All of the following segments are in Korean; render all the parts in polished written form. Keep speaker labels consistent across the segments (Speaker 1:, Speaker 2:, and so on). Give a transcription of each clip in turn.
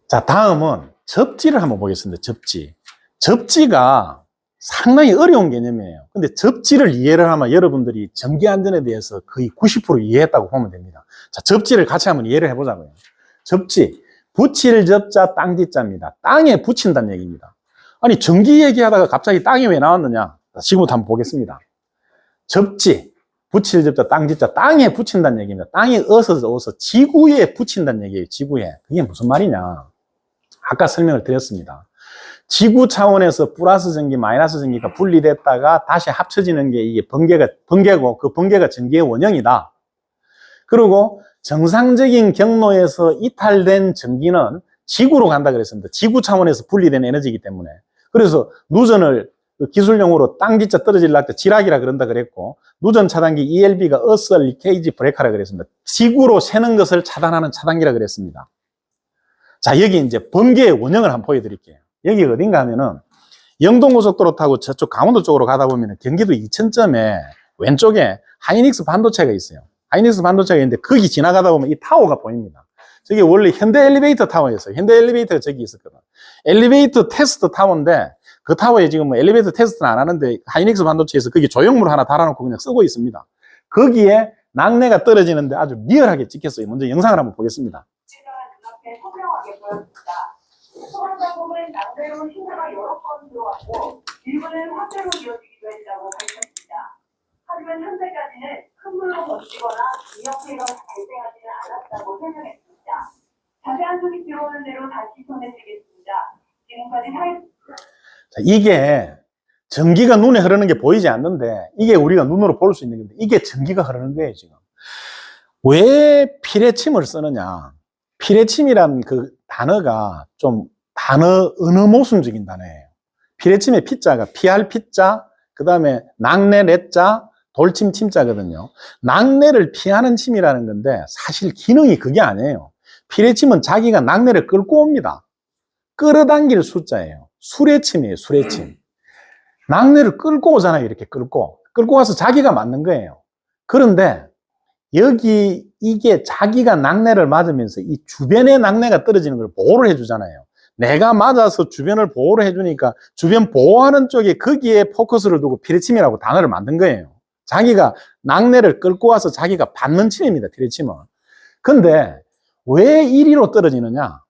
Speaker 1: 자, 다음은 접지를 한번 보겠습니다. 접지. 접지가 상당히 어려운 개념이에요. 근데 접지를 이해를 하면 여러분들이 전기 안전에 대해서 거의 90% 이해했다고 보면 됩니다. 자, 접지를 같이 한번 이해를 해보자고요. 접지. 붙일 접자 땅지자입니다. 땅에 붙인다는 얘기입니다. 아니, 전기 얘기하다가 갑자기 땅이 왜 나왔느냐? 지금부터 한번 보겠습니다. 접지. 붙일 접자 땅지자. 땅에 붙인다는 얘기입니다. 땅에 어서 지구에 붙인다는 얘기예요. 지구에. 그게 무슨 말이냐? 아까 설명을 드렸습니다. 지구 차원에서 플러스 전기, 마이너스 전기가 분리됐다가 다시 합쳐지는 게 이게 번개고 그 번개가 전기의 원형이다. 그리고 정상적인 경로에서 이탈된 전기는 지구로 간다 그랬습니다. 지구 차원에서 분리된 에너지이기 때문에. 그래서 누전을 기술용어로 땅지자 떨어질라 때 지락이라 그런다 그랬고, 누전 차단기 ELB가 Earth Leakage Breaker라 그랬습니다. 지구로 새는 것을 차단하는 차단기라 그랬습니다. 자, 여기 이제 번개의 원형을 한번 보여드릴게요. 여기 어딘가 하면은 영동고속도로 타고 저쪽 강원도 쪽으로 가다 보면은 경기도 이천점에 왼쪽에 하이닉스 반도체가 있어요. 하이닉스 반도체가 있는데 거기 지나가다 보면 이 타워가 보입니다. 저게 원래 현대 엘리베이터 타워였어요. 현대 엘리베이터가 저기 있었거든. 엘리베이터 테스트 타워인데 그 타워에 지금 뭐 엘리베이터 테스트는 안 하는데 하이닉스 반도체에서 거기 조형물 하나 달아놓고 그냥 쓰고 있습니다. 거기에 낙뢰가 떨어지는데 아주 리얼하게 찍혔어요. 먼저 영상을 한번 보겠습니다.
Speaker 2: 선명하게 보였습니다. 소방 작업은 낙뢰로 신고가 여러 건 들어왔고 일부는 화재로 이어지기도 했다고 밝혔습니다. 하지만 현재까지는 큰 물로 번지거나 인명피해가 발생하지는 않았다고 설명했습니다. 자세한 소식 들어오는 대로 다시 전해드리겠습니다. 지금까지
Speaker 1: 자, 이게 전기가 눈에 흐르는 게 보이지 않는데 이게 우리가 눈으로 볼 수 있는 건데 이게 전기가 흐르는 거예요. 지금 왜 피레침을 쓰느냐? 피레침이란 그 단어가 좀 은어 모순적인 단어예요. 피레침의 피자가 피할 피자, 그 다음에 낙뢰 레자, 돌침 침자거든요. 낙뢰를 피하는 침이라는 건데 사실 기능이 그게 아니에요. 피레침은 자기가 낙뢰를 끌고 옵니다. 끌어당길 숫자예요. 수레침이에요. 수레침. 낙뢰를 끌고 오잖아요. 이렇게 끌고 와서 자기가 맞는 거예요. 그런데 여기 이게 자기가 낙뢰를 맞으면서 이 주변에 낙뢰가 떨어지는 걸 보호를 해주잖아요. 내가 맞아서 주변을 보호를 해주니까 주변 보호하는 쪽에 거기에 포커스를 두고 피레침이라고 단어를 만든 거예요. 자기가 낙뢰를 끌고 와서 자기가 받는 침입니다. 피레침은. 근데 왜 이리로 떨어지느냐?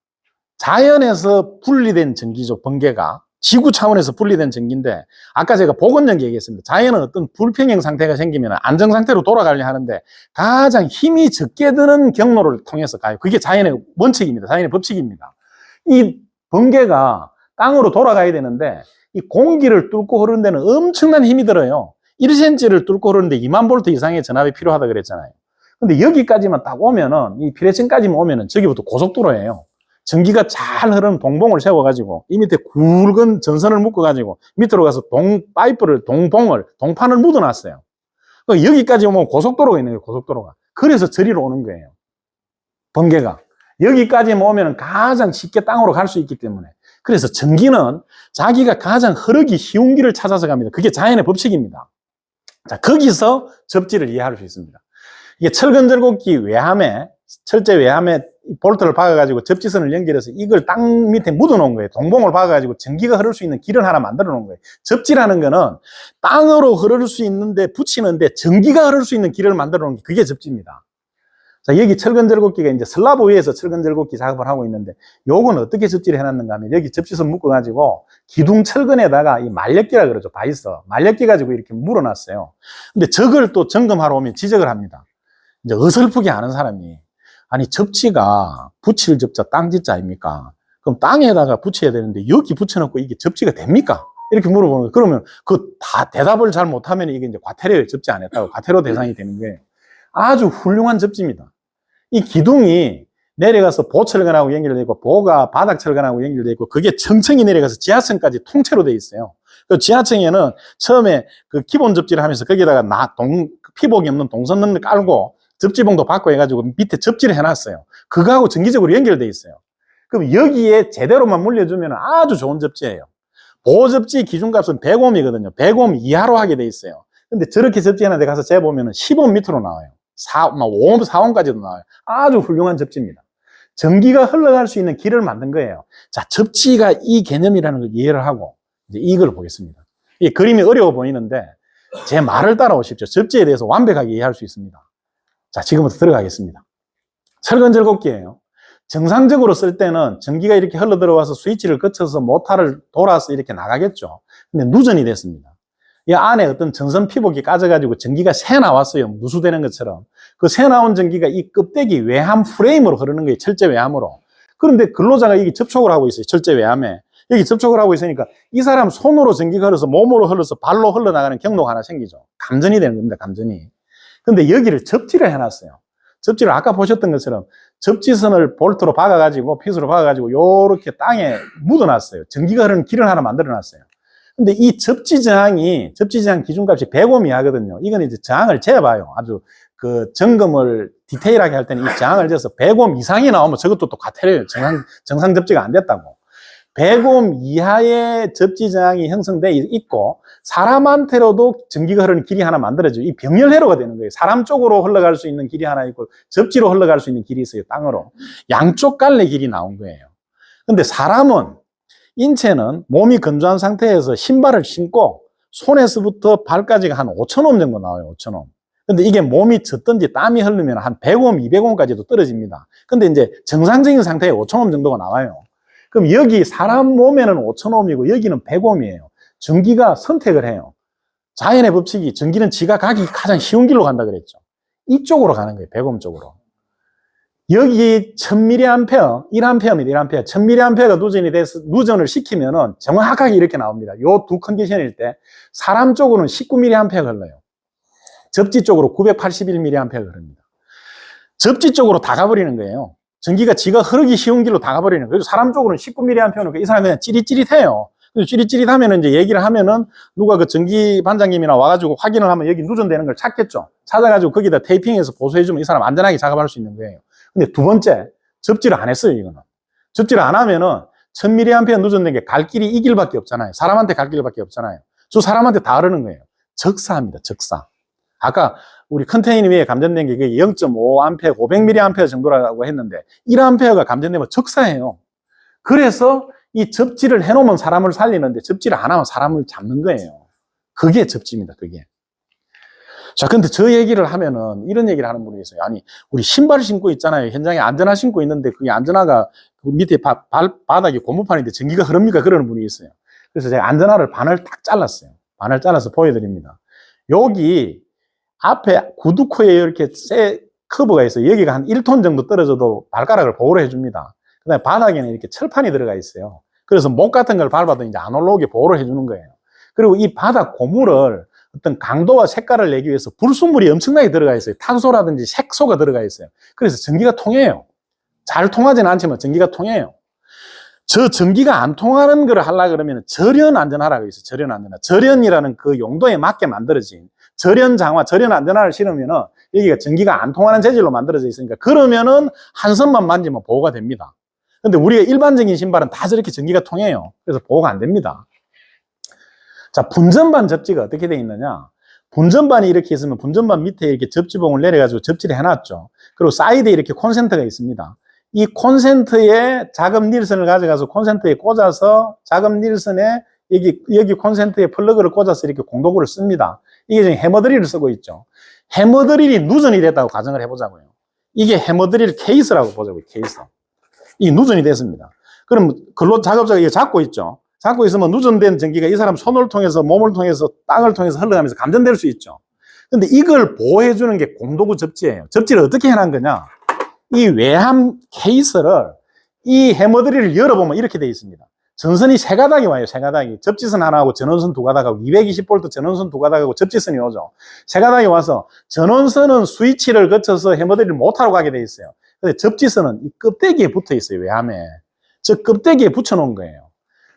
Speaker 1: 자연에서 분리된 전기죠. 번개가. 지구 차원에서 분리된 전기인데 아까 제가 보건전기 얘기했습니다. 자연은 어떤 불평형 상태가 생기면 안정 상태로 돌아가려 하는데 가장 힘이 적게 드는 경로를 통해서 가요. 그게 자연의 원칙입니다. 자연의 법칙입니다. 이 번개가 땅으로 돌아가야 되는데 이 공기를 뚫고 흐르는 데는 엄청난 힘이 들어요. 1cm를 뚫고 흐르는데 2만 볼트 이상의 전압이 필요하다 그랬잖아요. 근데 여기까지만 딱 오면은 이 피레침까지만 오면은 저기부터 고속도로예요. 전기가 잘 흐르는 동봉을 세워가지고 이 밑에 굵은 전선을 묶어가지고 밑으로 가서 동판을 묻어놨어요. 여기까지 오면 고속도로가 있는 거예요. 고속도로가. 그래서 저리로 오는 거예요. 번개가. 여기까지 오면 가장 쉽게 땅으로 갈 수 있기 때문에. 그래서 전기는 자기가 가장 흐르기 쉬운 길을 찾아서 갑니다. 그게 자연의 법칙입니다. 자, 거기서 접지를 이해할 수 있습니다. 이게 철근절곡기 외함에, 철제 외함에 볼트를 박아가지고 접지선을 연결해서 이걸 땅 밑에 묻어놓은 거예요. 동봉을 박아가지고 전기가 흐를 수 있는 길을 하나 만들어 놓은 거예요. 접지라는 거는 땅으로 흐를 수 있는데 붙이는데 전기가 흐를 수 있는 길을 만들어 놓은 게 그게 접지입니다. 자, 여기 철근절곡기가 이제 슬라브 위에서 철근절곡기 작업을 하고 있는데 요건 어떻게 접지를 해놨는가 하면 여기 접지선 묶어가지고 기둥 철근에다가 이 말력기라 그러죠. 바이스. 말력기 가지고 이렇게 물어놨어요. 근데 저걸 또 점검하러 오면 지적을 합니다. 이제 어설프게 아는 사람이 아니 접지가 붙일 접자 땅지자 아닙니까? 그럼 땅에다가 붙여야 되는데 여기 붙여놓고 이게 접지가 됩니까? 이렇게 물어보는 거예요. 그러면 그 다 대답을 잘 못하면 이게 이제 과태료에 접지 안 했다고 과태료 대상이 되는 게 아주 훌륭한 접지입니다. 이 기둥이 내려가서 보철근하고 연결되어 있고 보가 바닥철근하고 연결되어 있고 그게 층층이 내려가서 지하층까지 통째로 되어 있어요. 그 지하층에는 처음에 그 기본 접지를 하면서 거기다가 피복이 없는 동선을 깔고 접지봉도 받고 해가지고 밑에 접지를 해놨어요. 그거하고 정기적으로 연결되어 있어요. 그럼 여기에 제대로만 물려주면 아주 좋은 접지예요. 보접지 기준값은 100옴이거든요. 100옴 이하로 하게 돼 있어요. 근데 저렇게 접지하는 데 가서 재보면 10옴 밑으로 나와요. 5옴, 4옴까지도 나와요. 아주 훌륭한 접지입니다. 전기가 흘러갈 수 있는 길을 만든 거예요. 자, 접지가 이 개념이라는 걸 이해를 하고 이제 이걸 보겠습니다. 이 그림이 어려워 보이는데 제 말을 따라오십시오. 접지에 대해서 완벽하게 이해할 수 있습니다. 자, 지금부터 들어가겠습니다. 철근절곡기예요. 정상적으로 쓸 때는 전기가 이렇게 흘러 들어와서 스위치를 거쳐서 모터를 돌아서 이렇게 나가겠죠. 근데 누전이 됐습니다. 이 안에 어떤 전선 피복이 까져가지고 전기가 새 나왔어요. 누수되는 것처럼. 그 새 나온 전기가 이 껍데기 외함 프레임으로 흐르는 거예요. 철제 외함으로. 그런데 근로자가 여기 접촉을 하고 있어요. 철제 외함에. 여기 접촉을 하고 있으니까 이 사람 손으로 전기가 흘러서 몸으로 흘러서 발로 흘러나가는 경로가 하나 생기죠. 감전이 되는 겁니다. 감전이. 근데 여기를 접지를 해놨어요. 접지를 아까 보셨던 것처럼 접지선을 볼트로 박아가지고 핏으로 박아가지고 요렇게 땅에 묻어놨어요. 전기가 흐르는 길을 하나 만들어놨어요. 근데 이 접지 저항 기준값이 100옴 이하거든요. 이건 이제 저항을 재봐요. 아주 그 점검을 디테일하게 할 때는 이 저항을 재서 100옴 이상이 나오면 저것도 또 과태료예요. 정상 접지가 안 됐다고. 100옴 이하의 접지 저항이 형성돼 있고 사람한테로도 전기가 흐르는 길이 하나 만들어져요. 이 병렬회로가 되는 거예요. 사람 쪽으로 흘러갈 수 있는 길이 하나 있고 접지로 흘러갈 수 있는 길이 있어요. 땅으로. 양쪽 갈래 길이 나온 거예요. 근데 사람은 인체는 몸이 건조한 상태에서 신발을 신고 손에서부터 발까지가 한 5,000옴 정도 나와요. 5,000옴. 근데 이게 몸이 젖든지 땀이 흐르면 한 100옴, 200옴까지도 떨어집니다. 근데 이제 정상적인 상태에 5,000옴 정도가 나와요. 그럼 여기 사람 몸에는 5,000옴이고 여기는 100옴이에요. 전기가 선택을 해요. 자연의 법칙이 전기는 지가 가기 가장 쉬운 길로 간다 그랬죠. 이쪽으로 가는 거예요. 100옴 쪽으로. 여기 1000mA, 1A입니다. 1A. 1000mA가 누전이 돼서 누전을 시키면은 정확하게 이렇게 나옵니다. 요 두 컨디션일 때 사람 쪽으로는 19mA가 흘러요. 접지 쪽으로 981mA가 흐릅니다. 접지 쪽으로 다 가버리는 거예요. 전기가 지가 흐르기 쉬운 길로 다 가버리는 거예요. 사람 쪽으로는 19mA니까 이 사람이 그냥 찌릿찌릿해요. 찌릿찌릿하면 이제 얘기를 하면은 누가 그 전기 반장님이나 와가지고 확인을 하면 여기 누전되는 걸 찾겠죠. 찾아가지고 거기다 테이핑해서 보수해주면 이 사람 안전하게 작업할 수 있는 거예요. 근데 두 번째, 접지를 안 했어요, 이거는. 접지를 안 하면은 1000mA 누전된 게 갈 길이 이 길밖에 없잖아요. 사람한테 갈 길밖에 없잖아요. 저 사람한테 다 흐르는 거예요. 적사합니다, 적사. 아까 우리 컨테이너 위에 감전된 게 0.5A, 500mA 정도라고 했는데 1A가 감전되면 적사예요. 그래서 이 접지를 해놓으면 사람을 살리는데 접지를 안 하면 사람을 잡는 거예요. 그게 접지입니다, 그게. 자, 근데 저 얘기를 하면은 이런 얘기를 하는 분이 있어요. 아니, 우리 신발 신고 있잖아요. 현장에 안전화 신고 있는데 그게 안전화가 그 밑에 바닥이 고무판인데 전기가 흐릅니까? 그러는 분이 있어요. 그래서 제가 안전화를 반을 딱 잘랐어요. 반을 잘라서 보여드립니다. 여기 앞에 구두코에 이렇게 쇠 커브가 있어요. 여기가 한 1톤 정도 떨어져도 발가락을 보호를 해줍니다. 그 다음에 바닥에는 이렇게 철판이 들어가 있어요. 그래서 목 같은 걸 밟아도 이제 안 올라오게 보호를 해주는 거예요. 그리고 이 바닥 고무를 어떤 강도와 색깔을 내기 위해서 불순물이 엄청나게 들어가 있어요. 탄소라든지 색소가 들어가 있어요. 그래서 전기가 통해요. 잘 통하지는 않지만 전기가 통해요. 저 전기가 안 통하는 걸 하려고 그러면 절연 안전화라고 있어요. 절연 안전화. 절연이라는 그 용도에 맞게 만들어진 절연 장화, 절연 안전화를 실으면은 여기가 전기가 안 통하는 재질로 만들어져 있으니까 그러면은 한 선만 만지면 보호가 됩니다. 근데 우리가 일반적인 신발은 다 저렇게 전기가 통해요. 그래서 보호가 안 됩니다. 자, 분전반 접지가 어떻게 되어 있느냐? 분전반이 이렇게 있으면 분전반 밑에 이렇게 접지봉을 내려가지고 접지를 해놨죠. 그리고 사이드에 이렇게 콘센트가 있습니다. 이 콘센트에 작업 닐선을 가져가서 콘센트에 꽂아서 작업 닐선에 여기 콘센트에 플러그를 꽂아서 이렇게 공도구를 씁니다. 이게 지금 해머드릴을 쓰고 있죠. 해머드릴이 누전이 됐다고 가정을 해보자고요. 이게 해머드릴 케이스라고 보자고요. 케이스. 이게 누전이 됐습니다. 그럼 근로 작업자가 이거 잡고 있죠. 잡고 있으면 누전된 전기가 이 사람 손을 통해서 몸을 통해서 땅을 통해서 흘러가면서 감전될 수 있죠. 근데 이걸 보호해주는 게 공도구 접지예요. 접지를 어떻게 해놓은 거냐? 이 외함 케이스를 이 해머드릴을 열어보면 이렇게 되어 있습니다. 전선이 세 가닥이 와요. 세 가닥이. 접지선 하나하고 전원선 두 가닥하고 220V 전원선 두 가닥하고 접지선이 오죠. 세 가닥이 와서 전원선은 스위치를 거쳐서 해머드릴을 못하러 가게 되어 있어요. 근데 접지선은 이 껍데기에 붙어 있어요. 외함에. 저 껍데기에 붙여놓은 거예요.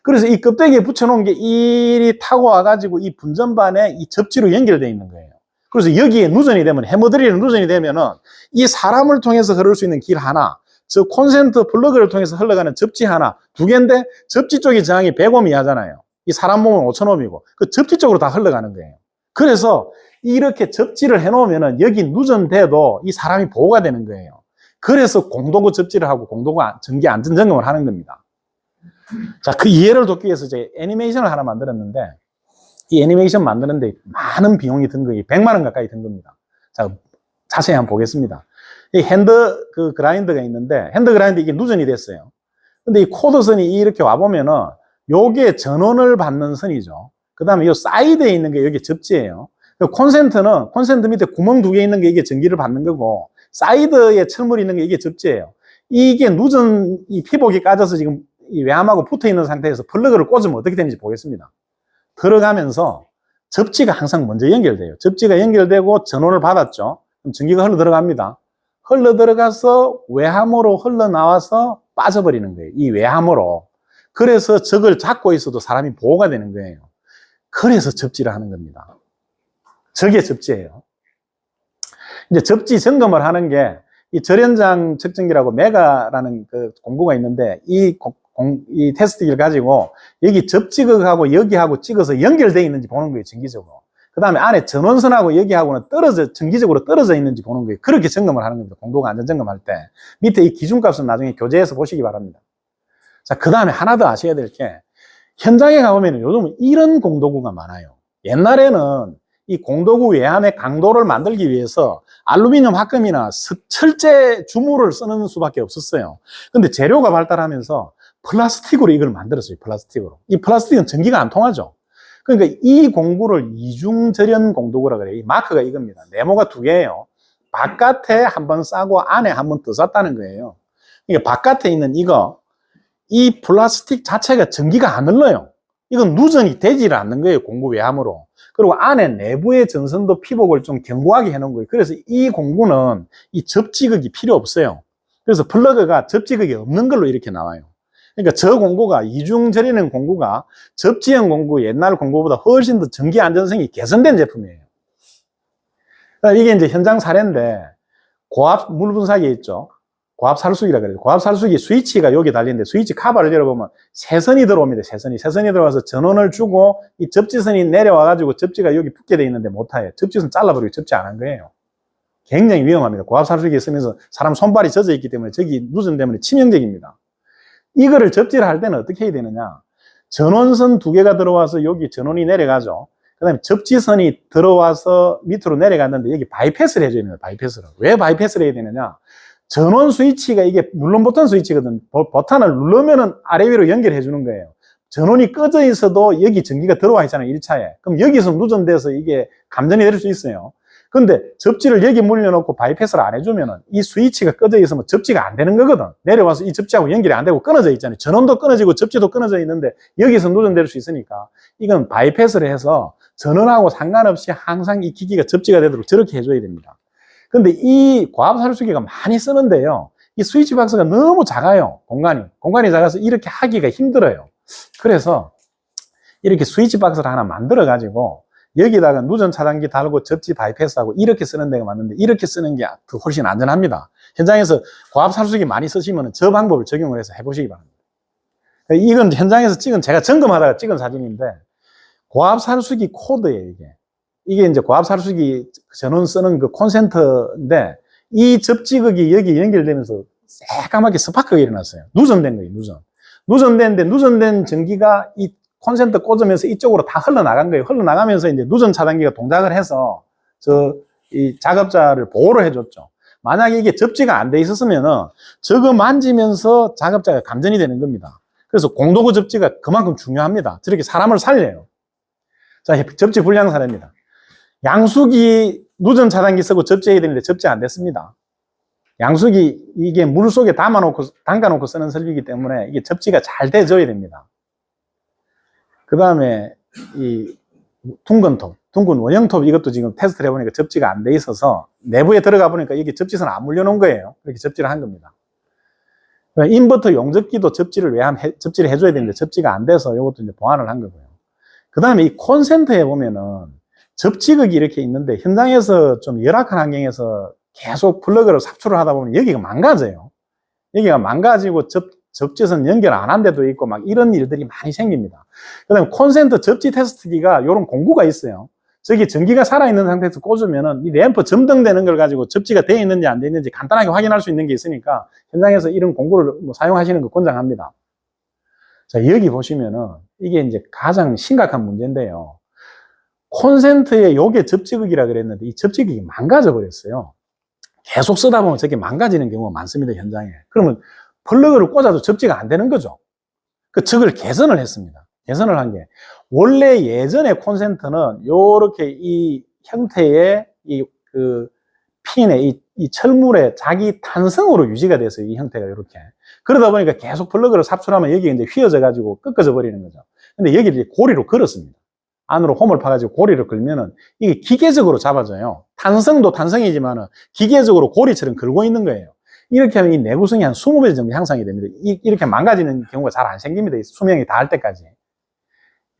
Speaker 1: 그래서 이 껍데기에 붙여놓은 게 이리 타고 와가지고 이 분전반에 이 접지로 연결되어 있는 거예요. 그래서 여기에 누전이 되면, 해머드릴은 누전이 되면은 이 사람을 통해서 흐를 수 있는 길 하나, 저 콘센트 플러그를 통해서 흘러가는 접지 하나, 두 개인데 접지 쪽의 저항이 100옴 이하잖아요. 이 사람 몸은 5000옴이고 그 접지 쪽으로 다 흘러가는 거예요. 그래서 이렇게 접지를 해놓으면은 여기 누전돼도 이 사람이 보호가 되는 거예요. 그래서 공도구 접지를 하고 공도구 전기 안전 점검을 하는 겁니다. 자, 그 이해를 돕기 위해서 이제 애니메이션을 하나 만들었는데, 이 애니메이션 만드는데 많은 비용이 든 거예요. 100만 원 가까이 든 겁니다. 자, 자세히 한번 보겠습니다. 이 핸드 그라인더가 있는데, 핸드 그라인더 이게 누전이 됐어요. 근데 이 코드선이 이렇게 와보면은, 요게 전원을 받는 선이죠. 그 다음에 요 사이드에 있는 게 여기 접지예요. 콘센트 밑에 구멍 2개 있는 게 이게 전기를 받는 거고, 사이드에 철물이 있는 게 이게 접지예요. 이게 누전, 이 피복이 까져서 지금 이 외함하고 붙어 있는 상태에서 플러그를 꽂으면 어떻게 되는지 보겠습니다. 들어가면서 접지가 항상 먼저 연결돼요. 접지가 연결되고 전원을 받았죠. 그럼 전기가 흘러 들어갑니다. 흘러 들어가서 외함으로 흘러나와서 빠져버리는 거예요. 이 외함으로. 그래서 저걸 잡고 있어도 사람이 보호가 되는 거예요. 그래서 접지를 하는 겁니다. 저게 접지예요. 이제 접지 점검을 하는 게 이 절연장 측정기라고 메가라는 그 공구가 있는데 이 테스트기를 가지고 여기 접지극하고 여기하고 찍어서 연결되어 있는지 보는 거예요, 정기적으로. 그 다음에 안에 전원선하고 여기하고는 정기적으로 떨어져 있는지 보는 거예요. 그렇게 점검을 하는 겁니다. 공도구 안전 점검할 때. 밑에 이 기준값은 나중에 교재에서 보시기 바랍니다. 자, 그 다음에 하나 더 아셔야 될 게, 현장에 가보면 요즘은 이런 공도구가 많아요. 옛날에는 이 공도구 외함의 강도를 만들기 위해서 알루미늄 합금이나 철제 주물을 쓰는 수밖에 없었어요. 근데 재료가 발달하면서 플라스틱으로 이걸 만들었어요. 플라스틱으로. 이 플라스틱은 전기가 안 통하죠. 그러니까 이 공구를 이중절연 공도구라 그래요. 이 마크가 이겁니다. 네모가 2개예요. 바깥에 한번 싸고 안에 한번 더 쌌다는 거예요. 그러니까 바깥에 있는 이 플라스틱 자체가 전기가 안 흘러요. 이건 누전이 되지를 않는 거예요. 공구 외함으로. 그리고 안에 내부의 전선도 피복을 좀 견고하게 해놓은 거예요. 그래서 이 공구는 이 접지극이 필요 없어요. 그래서 플러그가 접지극이 없는 걸로 이렇게 나와요. 그러니까 저 공구가 이중절이는 공구가 접지형 공구 옛날 공구보다 훨씬 더 전기 안전성이 개선된 제품이에요. 그러니까 이게 이제 현장 사례인데 고압 물 분사기 있죠. 고압 살수기라 그래요. 고압 살수기 스위치가 여기 달리는데 스위치 카바를 열어보면 세선이 들어옵니다. 세선이 들어와서 전원을 주고 이 접지선이 내려와가지고 접지가 여기 붙게 돼 있는데 못해요. 접지선 잘라버리고 접지 안 한 거예요. 굉장히 위험합니다. 고압 살수기 쓰면서 사람 손발이 젖어 있기 때문에 저기 누전 때문에 치명적입니다. 이거를 접지를 할 때는 어떻게 해야 되느냐. 전원선 2개가 들어와서 여기 전원이 내려가죠. 그 다음에 접지선이 들어와서 밑으로 내려갔는데 여기 바이패스를 해줘야 됩니다. 바이패스를. 왜 바이패스를 해야 되느냐. 전원 스위치가 이게 눌러 버튼 스위치거든. 버튼을 누르면은 아래 위로 연결해 주는 거예요. 전원이 꺼져 있어도 여기 전기가 들어와 있잖아요. 1차에. 그럼 여기서 누전돼서 이게 감전이 될 수 있어요. 근데 접지를 여기 물려놓고 바이패스를 안 해주면은 이 스위치가 꺼져 있으면 접지가 안 되는 거거든. 내려와서 이 접지하고 연결이 안 되고 끊어져 있잖아요. 전원도 끊어지고 접지도 끊어져 있는데 여기서 누전될 수 있으니까 이건 바이패스를 해서 전원하고 상관없이 항상 이 기기가 접지가 되도록 저렇게 해줘야 됩니다. 근데 이 고압 살수기가 많이 쓰는데요. 이 스위치 박스가 너무 작아요. 공간이 작아서 이렇게 하기가 힘들어요. 그래서 이렇게 스위치 박스를 하나 만들어 가지고 여기다가 누전 차단기 달고 접지 바이패스하고 이렇게 쓰는 데가 맞는데 이렇게 쓰는 게 훨씬 안전합니다. 현장에서 고압 살수기 많이 쓰시면 저 방법을 적용을 해서 해보시기 바랍니다. 이건 현장에서 제가 점검하다가 찍은 사진인데 고압 살수기 코드예요, 이게. 이게 이제 고압 살수기 전원 쓰는 그 콘센트인데 이 접지극이 여기 연결되면서 새까맣게 스파크가 일어났어요. 누전된 거예요, 누전됐는데 누전된 전기가 이 콘센트 꽂으면서 이쪽으로 다 흘러나간 거예요. 흘러나가면서 이제 누전 차단기가 동작을 해서 이 작업자를 보호를 해줬죠. 만약에 이게 접지가 안 돼 있었으면은 저거 만지면서 작업자가 감전이 되는 겁니다. 그래서 공도구 접지가 그만큼 중요합니다. 저렇게 사람을 살려요. 자, 접지 불량 사례입니다. 양수기 누전 차단기 쓰고 접지해야 되는데 접지 안 됐습니다. 양수기 이게 물 속에 담가놓고 쓰는 설비이기 때문에 이게 접지가 잘 돼줘야 됩니다. 그 다음에 이 둥근 원형톱 이것도 지금 테스트를 해보니까 접지가 안 돼 있어서 내부에 들어가 보니까 이게 접지선 안 물려놓은 거예요. 그렇게 접지를 한 겁니다. 인버터 용접기도 접지를 해줘야 되는데 접지가 안 돼서 이것도 이제 보완을 한 거고요. 그 다음에 이 콘센트에 보면은 접지극이 이렇게 있는데 현장에서 좀 열악한 환경에서 계속 플러그를 삽출을 하다 보면 여기가 망가져요. 여기가 망가지고 접지선 연결 안 한 데도 있고 막 이런 일들이 많이 생깁니다. 그 다음에 콘센트 접지 테스트기가 이런 공구가 있어요. 저기 전기가 살아있는 상태에서 꽂으면은 이 램프 점등되는 걸 가지고 접지가 되어 있는지 안 되어 있는지 간단하게 확인할 수 있는 게 있으니까 현장에서 이런 공구를 뭐 사용하시는 거 권장합니다. 자, 여기 보시면은 이게 이제 가장 심각한 문제인데요. 콘센트에 요게 접지극이라 그랬는데 이 접지극이 망가져 버렸어요. 계속 쓰다 보면 저게 망가지는 경우가 많습니다, 현장에. 그러면 플러그를 꽂아도 접지가 안 되는 거죠. 저걸 개선을 했습니다. 개선을 한 게, 원래 예전에 콘센트는 요렇게 이 형태의 핀의 이 철물의 자기 탄성으로 유지가 됐어요. 이 형태가 이렇게. 그러다 보니까 계속 플러그를 삽출하면 여기 이제 휘어져 가지고 꺾어져 버리는 거죠. 근데 여기를 이제 고리로 걸었습니다. 안으로 홈을 파가지고 고리를 걸면은 이게 기계적으로 잡아져요. 탄성도 탄성이지만은 기계적으로 고리처럼 걸고 있는 거예요. 이렇게 하면 이 내구성이 한 20배 정도 향상이 됩니다. 이렇게 망가지는 경우가 잘 안 생깁니다. 수명이 닿을 때까지.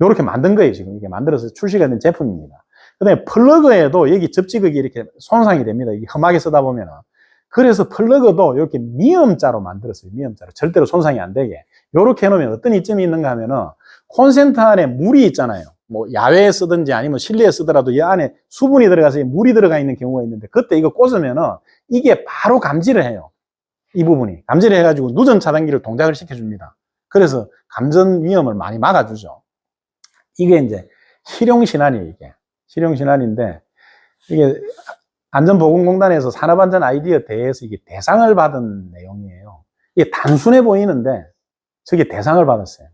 Speaker 1: 이렇게 만든 거예요, 지금. 이게 만들어서 출시가 된 제품입니다. 그 다음에 플러그에도 여기 접지극이 이렇게 손상이 됩니다. 이게 험하게 쓰다 보면은. 그래서 플러그도 이렇게 미음자로 만들었어요. 미음자로. 절대로 손상이 안 되게. 이렇게 해놓으면 어떤 이점이 있는가 하면은 콘센트 안에 물이 있잖아요. 뭐 야외에 쓰든지 아니면 실내에 쓰더라도 이 안에 수분이 들어가서 물이 들어가 있는 경우가 있는데 그때 이거 꽂으면은 이게 바로 감지를 해요. 이 부분이. 감지를 해가지고 누전 차단기를 동작을 시켜줍니다. 그래서 감전 위험을 많이 막아주죠. 이게 이제 실용신안이에요, 이게. 실용신안인데, 이게 안전보건공단에서 산업안전 아이디어 대회에서 이게 대상을 받은 내용이에요. 이게 단순해 보이는데, 저게 대상을 받았어요.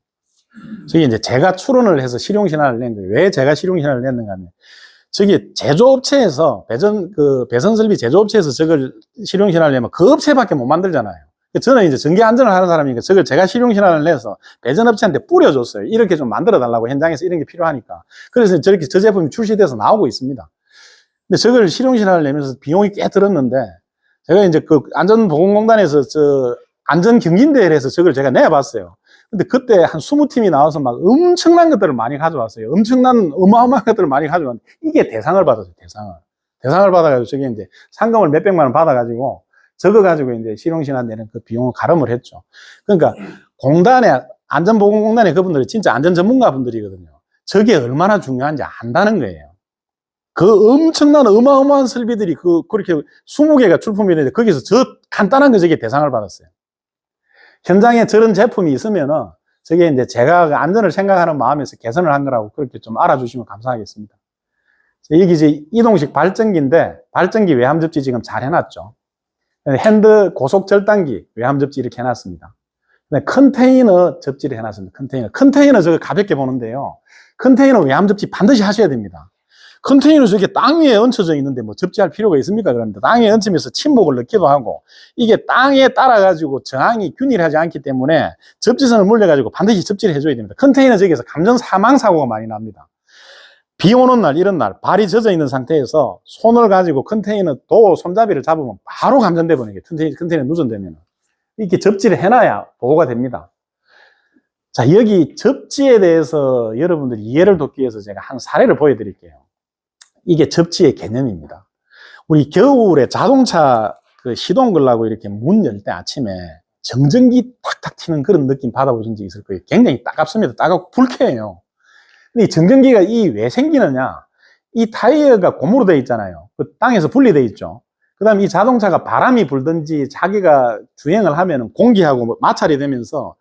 Speaker 1: 저게 이제 제가 추론을 해서 실용신안을 낸 거예요. 왜 제가 실용신안을 냈는가 하면, 저기 제조업체에서, 배선설비 제조업체에서 저걸 실용신안을 내면 그 업체밖에 못 만들잖아요. 저는 이제 전기 안전을 하는 사람이니까 저걸 제가 실용신안을 내서 배전업체한테 뿌려줬어요. 이렇게 좀 만들어 달라고 현장에서 이런 게 필요하니까. 그래서 저렇게 저 제품이 출시돼서 나오고 있습니다. 근데 저걸 실용신안을 내면서 비용이 꽤 들었는데 제가 이제 안전보건공단에서 안전경진대회를 해서 저걸 제가 내봤어요. 근데 그때 한 20팀이 나와서 막 엄청난 것들을 많이 가져왔어요. 어마어마한 것들을 많이 가져왔는데 이게 대상을 받았어요, 대상을 받아가지고 저게 이제 상금을 몇백만 원 받아가지고 저거 가지고 이제 실용신안 내는 그 비용을 가름을 했죠. 그러니까 안전보건공단의 그분들이 진짜 안전 전문가 분들이거든요. 저게 얼마나 중요한지 안다는 거예요. 그 엄청난 어마어마한 설비들이 그렇게 20개가 출품이 되는데 거기서 저 간단한 거 저게 대상을 받았어요. 현장에 저런 제품이 있으면은 저게 이제 제가 안전을 생각하는 마음에서 개선을 한 거라고 그렇게 좀 알아주시면 감사하겠습니다. 여기 이제 이동식 발전기인데 발전기 외함 접지 지금 잘 해놨죠. 핸드 고속 절단기 외함 접지 이렇게 해놨습니다. 컨테이너 접지를 해놨습니다. 컨테이너 저거 가볍게 보는데요. 컨테이너 외함 접지 반드시 하셔야 됩니다. 컨테이너 저게 땅 위에 얹혀져 있는데 뭐 접지할 필요가 있습니까? 그런데 땅 위에 얹히면서 침묵을 넣기도 하고 이게 땅에 따라 가지고 저항이 균일하지 않기 때문에 접지선을 물려가지고 반드시 접지를 해줘야 됩니다. 컨테이너 저기에서 감전 사망 사고가 많이 납니다. 비 오는 날, 이런 날, 발이 젖어 있는 상태에서 손을 가지고 컨테이너 손잡이를 잡으면 바로 감전돼 버리는 게 컨테이너 누전되면. 이렇게 접지를 해놔야 보호가 됩니다. 자, 여기 접지에 대해서 여러분들이 이해를 돕기 위해서 제가 한 사례를 보여드릴게요. 이게 접지의 개념입니다. 우리 겨울에 자동차 시동 걸라고 이렇게 문 열 때 아침에 정전기 탁탁 튀는 그런 느낌 받아보신 적 있을 거예요. 굉장히 따갑습니다. 따갑고 불쾌해요. 근데 이 정전기가 왜 생기느냐? 이 타이어가 고무로 되어 있잖아요. 그 땅에서 분리되어 있죠. 그 다음에 이 자동차가 바람이 불든지 자기가 주행을 하면 공기하고 마찰이 되면서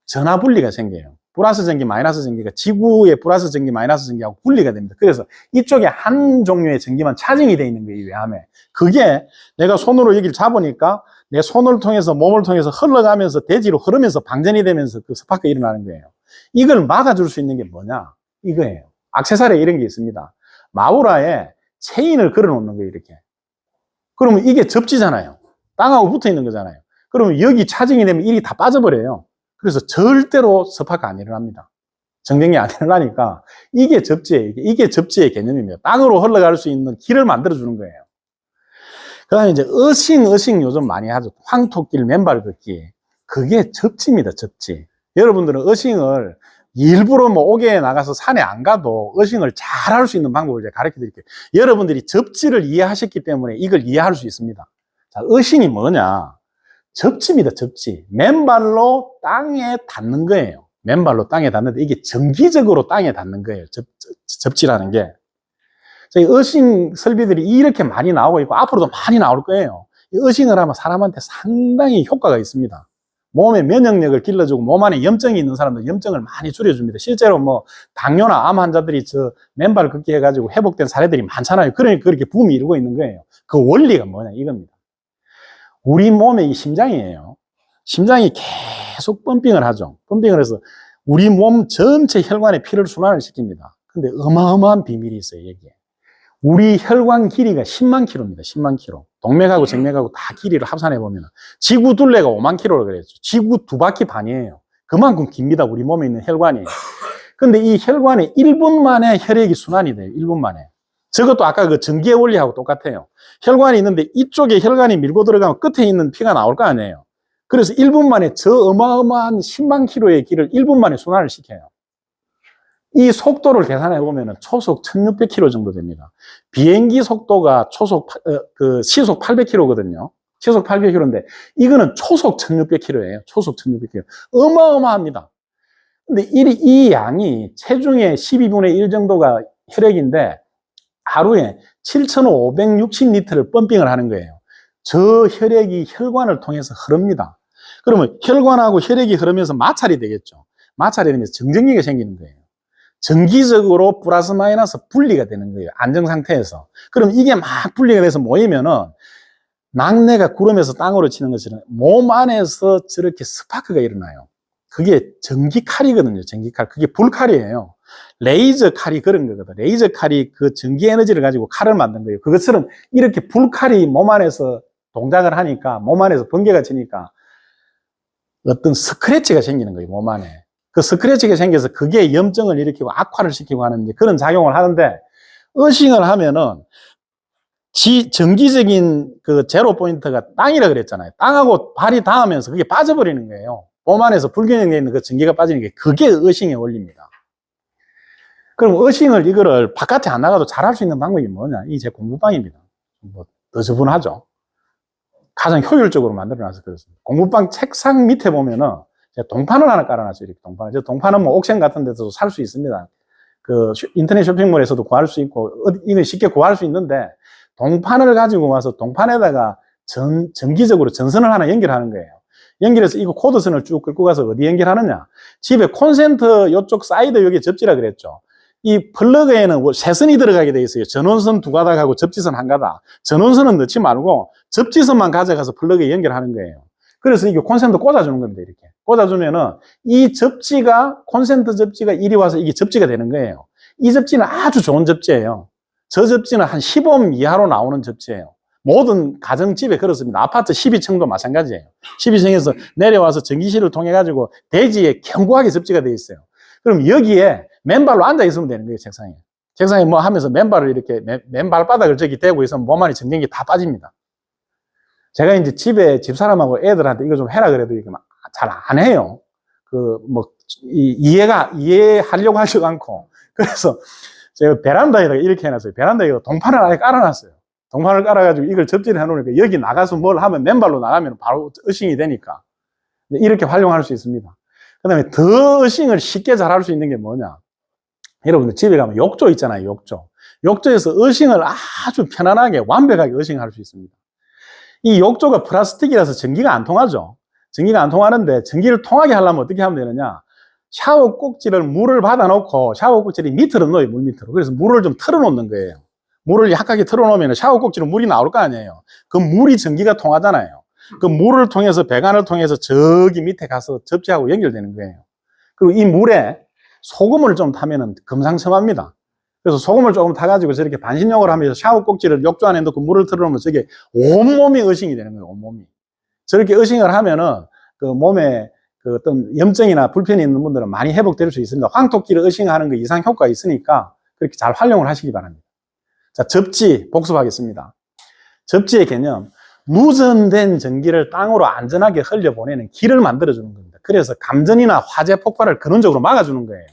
Speaker 1: 전하 분리가 생겨요. 플러스 전기, 마이너스 전기가 지구의 플러스 전기, 마이너스 전기하고 분리가 됩니다. 그래서 이쪽에 한 종류의 전기만 차징이 되어 있는 거예요, 이 외함에. 그게 내가 손으로 여기를 잡으니까 내 손을 통해서 몸을 통해서 흘러가면서 대지로 흐르면서 방전이 되면서 그 스파크가 일어나는 거예요. 이걸 막아줄 수 있는 게 뭐냐? 이거예요. 액세서리에 이런 게 있습니다. 마우라에 체인을 걸어 놓는 거예요, 이렇게. 그러면 이게 접지잖아요. 땅하고 붙어 있는 거잖아요. 그러면 여기 차징이 되면 일이 다 빠져버려요. 그래서 절대로 스파크가 안 일어납니다. 정전기 안 일어나니까 이게 접지의 개념입니다. 땅으로 흘러갈 수 있는 길을 만들어주는 거예요. 그 다음에 이제 어싱 요즘 많이 하죠. 황토길 맨발 걷기. 그게 접지입니다, 접지. 여러분들은 어싱을 일부러 뭐 옥에 나가서 산에 안 가도 어싱을 잘 할 수 있는 방법을 제가 가르쳐 드릴게요. 여러분들이 접지를 이해하셨기 때문에 이걸 이해할 수 있습니다. 자, 어싱이 뭐냐? 접지입니다, 접지. 맨발로 땅에 닿는 거예요. 맨발로 땅에 닿는데 이게 정기적으로 땅에 닿는 거예요. 접지라는 게. 저희 어싱 설비들이 이렇게 많이 나오고 있고 앞으로도 많이 나올 거예요. 이 어싱을 하면 사람한테 상당히 효과가 있습니다. 몸의 면역력을 길러주고 몸 안에 염증이 있는 사람들 염증을 많이 줄여줍니다. 실제로 뭐 당뇨나 암 환자들이 저 맨발 걷기 해가지고 회복된 사례들이 많잖아요. 그러니까 그렇게 붐이 이루고 있는 거예요. 그 원리가 뭐냐 이겁니다. 우리 몸의 이 심장이에요. 심장이 계속 펌핑을 하죠. 펌핑을 해서 우리 몸 전체 혈관에 피를 순환을 시킵니다. 근데 어마어마한 비밀이 있어요, 여기에. 우리 혈관 길이가 10만 킬로입니다. 10만 킬로. 동맥하고 정맥하고 다 길이를 합산해 보면 지구 둘레가 5만 킬로라고 그랬죠. 지구 2바퀴 반이에요. 그만큼 깁니다. 우리 몸에 있는 혈관이. 근데 이 혈관에 1분 만에 혈액이 순환이 돼요. 1분 만에. 저것도 아까 그 전기의 원리하고 똑같아요. 혈관이 있는데 이쪽에 혈관이 밀고 들어가면 끝에 있는 피가 나올 거 아니에요. 그래서 1분 만에 저 어마어마한 10만 킬로의 길을 1분 만에 순환을 시켜요. 이 속도를 계산해 보면 초속 1600km 정도 됩니다. 비행기 속도가 시속 800km거든요. 시속 800km인데 이거는 초속 1600km예요. 초속 1600km. 어마어마합니다. 근데 이 양이 체중의 12분의 1 정도가 혈액인데 하루에 7,560리터를 펌핑을 하는 거예요. 저 혈액이 혈관을 통해서 흐릅니다. 그러면 혈관하고 혈액이 흐르면서 마찰이 되겠죠. 마찰이 되면서 정전기가 생기는 거예요. 정기적으로 플러스 마이너스 분리가 되는 거예요. 안정 상태에서. 그럼 이게 막 분리가 돼서 모이면은 낙내가 구름에서 땅으로 치는 것처럼 몸 안에서 저렇게 스파크가 일어나요. 그게 전기칼이거든요. 전기칼. 그게 불칼이에요. 레이저 칼이 그런 거거든. 레이저 칼이 그 전기 에너지를 가지고 칼을 만든 거예요. 그것처럼 이렇게 불칼이 몸 안에서 동작을 하니까 몸 안에서 번개가 치니까 어떤 스크래치가 생기는 거예요. 몸 안에. 그 스크래치가 생겨서 그게 염증을 일으키고 악화를 시키고 하는 그런 작용을 하는데 어싱을 하면은 정기적인 그 제로 포인트가 땅이라 그랬잖아요. 땅하고 발이 닿으면서 그게 빠져버리는 거예요. 몸 안에서 불균형되어 있는 그 전기가 빠지는 게 그게 어싱의 원리입니다. 그럼 어싱을 이거를 바깥에 안 나가도 잘할 수 있는 방법이 뭐냐? 이 제 공부방입니다. 뭐 더 저분하죠. 가장 효율적으로 만들어놔서 그렇습니다. 공부방 책상 밑에 보면은 제가 동판을 하나 깔아놨어요. 이렇게 동판. 저 동판은 뭐 옥션 같은 데서도 살 수 있습니다. 그 인터넷 쇼핑몰에서도 구할 수 있고 이건 쉽게 구할 수 있는데 동판을 가지고 와서 동판에다가 정기적으로 전선을 하나 연결하는 거예요. 연결해서 이거 코드선을 쭉 끌고 가서 어디 연결하느냐? 집에 콘센트 이쪽 사이드 여기 접지라 그랬죠. 이 플러그에는 세선이 들어가게 돼 있어요. 전원선 2가닥하고 접지선 1가닥. 전원선은 넣지 말고 접지선만 가져가서 플러그에 연결하는 거예요. 그래서 이게 콘센트 꽂아주는 겁니다. 이렇게 꽂아주면은 이 접지가 콘센트 접지가 이리 와서 이게 접지가 되는 거예요. 이 접지는 아주 좋은 접지예요. 저 접지는 한 10옴 이하로 나오는 접지예요. 모든 가정집에 그렇습니다. 아파트 12층도 마찬가지예요. 12층에서 내려와서 전기실을 통해 가지고 대지에 견고하게 접지가 되어 있어요. 그럼 여기에 맨발로 앉아 있으면 되는 거예요. 책상에. 책상에 뭐 하면서 맨발을 이렇게 맨발바닥을 저기 대고 있으면 몸 안에 전기가 다 빠집니다. 제가 이제 집에 집사람하고 애들한테 이거 좀 해라 그래도 이게 잘 안 해요. 이해하려고 하지도 않고. 그래서 제가 베란다에다가 이렇게 해놨어요. 베란다에 동판을 아예 깔아놨어요. 동판을 깔아가지고 이걸 접지를 해놓으니까 여기 나가서 뭘 하면 맨발로 나가면 바로 어싱이 되니까. 이렇게 활용할 수 있습니다. 그 다음에 더 어싱을 쉽게 잘 할 수 있는 게 뭐냐. 여러분들 집에 가면 욕조 있잖아요. 욕조. 욕조에서 어싱을 아주 편안하게 완벽하게 어싱할 수 있습니다. 이 욕조가 플라스틱이라서 전기가 안 통하죠. 전기가 안 통하는데 전기를 통하게 하려면 어떻게 하면 되느냐. 샤워 꼭지를 물을 받아놓고 샤워 꼭지를 밑으로 넣어요. 물 밑으로. 그래서 물을 좀 틀어놓는 거예요. 물을 약하게 틀어놓으면 샤워 꼭지로 물이 나올 거 아니에요. 그 물이 전기가 통하잖아요. 그 물을 통해서 배관을 통해서 저기 밑에 가서 접지하고 연결되는 거예요. 그리고 이 물에 소금을 좀 타면은 금상첨화입니다. 그래서 소금을 조금 타가지고 저렇게 반신욕을 하면서 샤워 꼭지를 욕조 안에 넣고 물을 틀어놓으면 저게 온몸이 어싱이 되는 거예요. 온몸이. 저렇게 어싱을 하면은 그 몸에 그 어떤 염증이나 불편이 있는 분들은 많이 회복될 수 있습니다. 황토끼를 어싱하는 거 이상 효과가 있으니까 그렇게 잘 활용을 하시기 바랍니다. 자, 접지 복습하겠습니다. 접지의 개념. 누전된 전기를 땅으로 안전하게 흘려보내는 길을 만들어주는 겁니다. 그래서 감전이나 화재 폭발을 근원적으로 막아주는 거예요.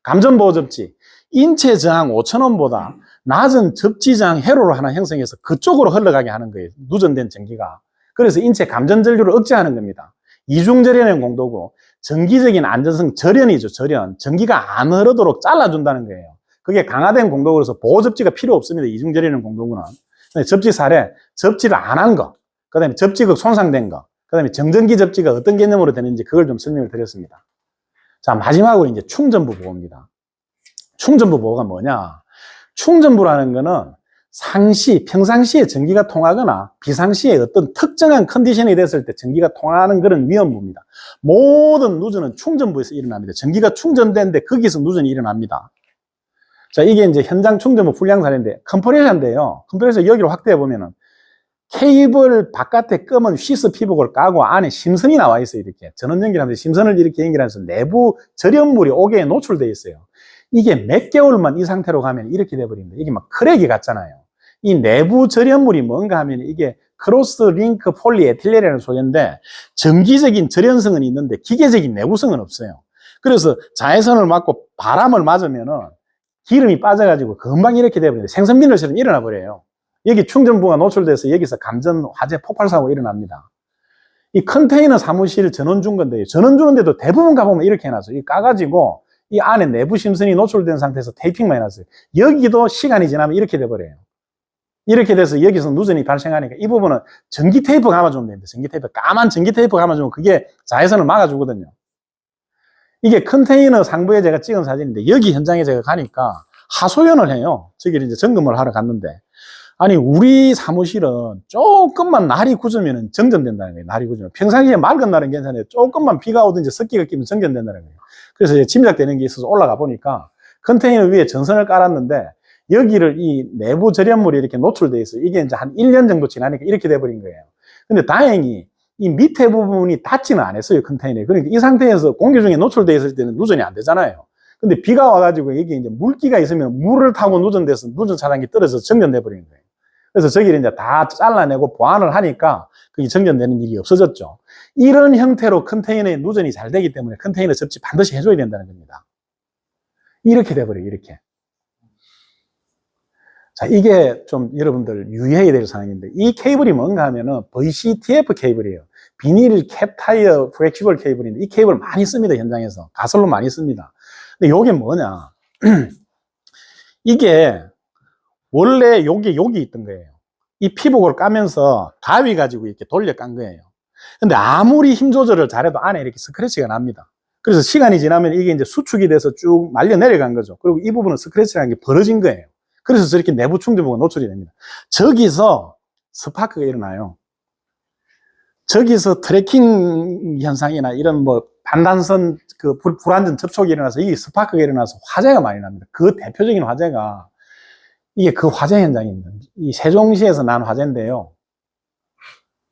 Speaker 1: 감전보호 접지. 인체 저항 5,000옴보다 낮은 접지 저항 회로를 하나 형성해서 그쪽으로 흘러가게 하는 거예요. 누전된 전기가. 그래서 인체 감전 전류를 억제하는 겁니다. 이중절연의 공도고 전기적인 안전성 절연이죠. 절연. 전기가 안 흐르도록 잘라준다는 거예요. 그게 강화된 공도구로서 보호 접지가 필요 없습니다. 이중절이는 공도구는. 접지 사례, 접지를 안 한 거, 그 다음에 접지가 손상된 거, 그 다음에 정전기 접지가 어떤 개념으로 되는지 그걸 좀 설명을 드렸습니다. 자, 마지막으로 이제 충전부 보호입니다. 충전부 보호가 뭐냐? 충전부라는 거는 상시, 평상시에 전기가 통하거나 비상시에 어떤 특정한 컨디션이 됐을 때 전기가 통하는 그런 위험부입니다. 모든 누전은 충전부에서 일어납니다. 전기가 충전되는데 거기서 누전이 일어납니다. 자, 이게 이제 현장 충전부 불량 사례인데, 컴프레셔인데요. 컴프레셔 여기로 확대해 보면은 케이블 바깥에 검은 시스 피복을 까고 안에 심선이 나와 있어요. 이렇게 전원 연결하면서 심선을 이렇게 연결하면서 내부 절연물이 오개에 노출되어 있어요. 이게 몇 개월만 이 상태로 가면 이렇게 돼버립니다. 이게 막 크랙이 같잖아요. 이 내부 절연물이 뭔가 하면 이게 크로스 링크 폴리에틸렌이라는 소재인데 정기적인 절연성은 있는데 기계적인 내구성은 없어요. 그래서 자외선을 맞고 바람을 맞으면은 기름이 빠져가지고 금방 이렇게 돼버립니다. 생선비늘처럼 일어나 버려요. 여기 충전부가 노출돼서 여기서 감전, 화재, 폭발 사고 일어납니다. 이 컨테이너 사무실 전원 준 건데요. 전원 주는데도 대부분 가보면 이렇게 해놨어요. 이 까가지고 이 안에 내부 심선이 노출된 상태에서 테이핑만 해놨어요. 여기도 시간이 지나면 이렇게 돼버려요. 이렇게 돼서 여기서 누전이 발생하니까 이 부분은 전기 테이프 감아주면 됩니다. 전기 테이프, 까만 전기 테이프 감아주면 그게 자외선을 막아주거든요. 이게 컨테이너 상부에 제가 찍은 사진인데 여기 현장에 제가 가니까 하소연을 해요. 저기 이제 점검을 하러 갔는데 아니 우리 사무실은 조금만 날이 굳으면 정전된다는 거예요. 날이 굳으면 평상시에 맑은 날은 괜찮아요. 조금만 비가 오든지 습기가 끼면 정전된다는 거예요. 그래서 이제 짐작되는 게 있어서 올라가 보니까 컨테이너 위에 전선을 깔았는데 여기를 이 내부 절연물이 이렇게 노출돼 있어요. 이게 이제 한 1년 정도 지나니까 이렇게 돼버린 거예요. 근데 다행히 이 밑에 부분이 닿지는 않았어요, 컨테이너에. 그러니까 이 상태에서 공기 중에 노출돼 있을 때는 누전이 안 되잖아요. 근데 비가 와가지고 여기 이제 물기가 있으면 물을 타고 누전돼서 누전 차량이 떨어져서 정전돼 버리는 거예요. 그래서 저기를 이제 다 잘라내고 보완을 하니까 그게 정전되는 일이 없어졌죠. 이런 형태로 컨테이너의 누전이 잘 되기 때문에 컨테이너 접지 반드시 해줘야 된다는 겁니다. 이렇게 돼버려요, 이렇게. 자, 이게 좀 여러분들 유의해야 될 사항인데, 이 케이블이 뭔가 하면은 VCTF 케이블이에요. 비닐 캡 타이어 플렉시블 케이블인데, 이 케이블 많이 씁니다, 현장에서. 가설로 많이 씁니다. 근데 이게 뭐냐. 이게 원래 여기 있던 거예요. 이 피복을 까면서 가위 가지고 이렇게 돌려 깐 거예요. 근데 아무리 힘 조절을 잘해도 안에 이렇게 스크래치가 납니다. 그래서 시간이 지나면 이게 이제 수축이 돼서 쭉 말려 내려간 거죠. 그리고 이 부분은 스크래치라는 게 벌어진 거예요. 그래서 저렇게 내부 충전부가 노출이 됩니다. 저기서 스파크가 일어나요. 저기서 트래킹 현상이나 이런 뭐 반단선 그 불안전 접촉이 일어나서 이 스파크가 일어나서 화재가 많이 납니다. 그 대표적인 화재가 이게 그 화재 현장입니다. 이 세종시에서 난 화재인데요.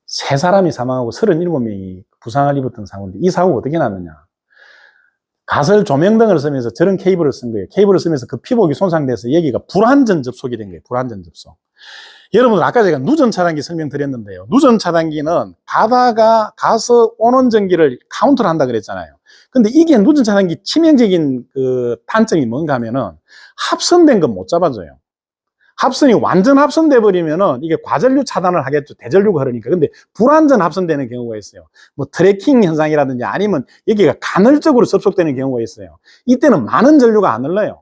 Speaker 1: 3사람이 사망하고 37명이 부상을 입었던 사고인데 이 사고가 어떻게 났느냐. 가설 조명등을 쓰면서 저런 케이블을 쓴 거예요. 케이블을 쓰면서 그 피복이 손상돼서 여기가 불안전 접속이 된 거예요. 불안전 접속. 여러분 아까 제가 누전 차단기 설명드렸는데요. 누전 차단기는 가다가 가서 오는 전기를 카운트를 한다 그랬잖아요. 근데 이게 누전 차단기 치명적인 그 단점이 뭔가 하면은 합선된 건 못 잡아줘요. 합선이 완전 합선돼 버리면은 이게 과전류 차단을 하겠죠. 대전류가 흐르니까. 근데 불완전 합선되는 경우가 있어요. 뭐 트래킹 현상이라든지 아니면 여기가 간헐적으로 접속되는 경우가 있어요. 이때는 많은 전류가 안 흘러요.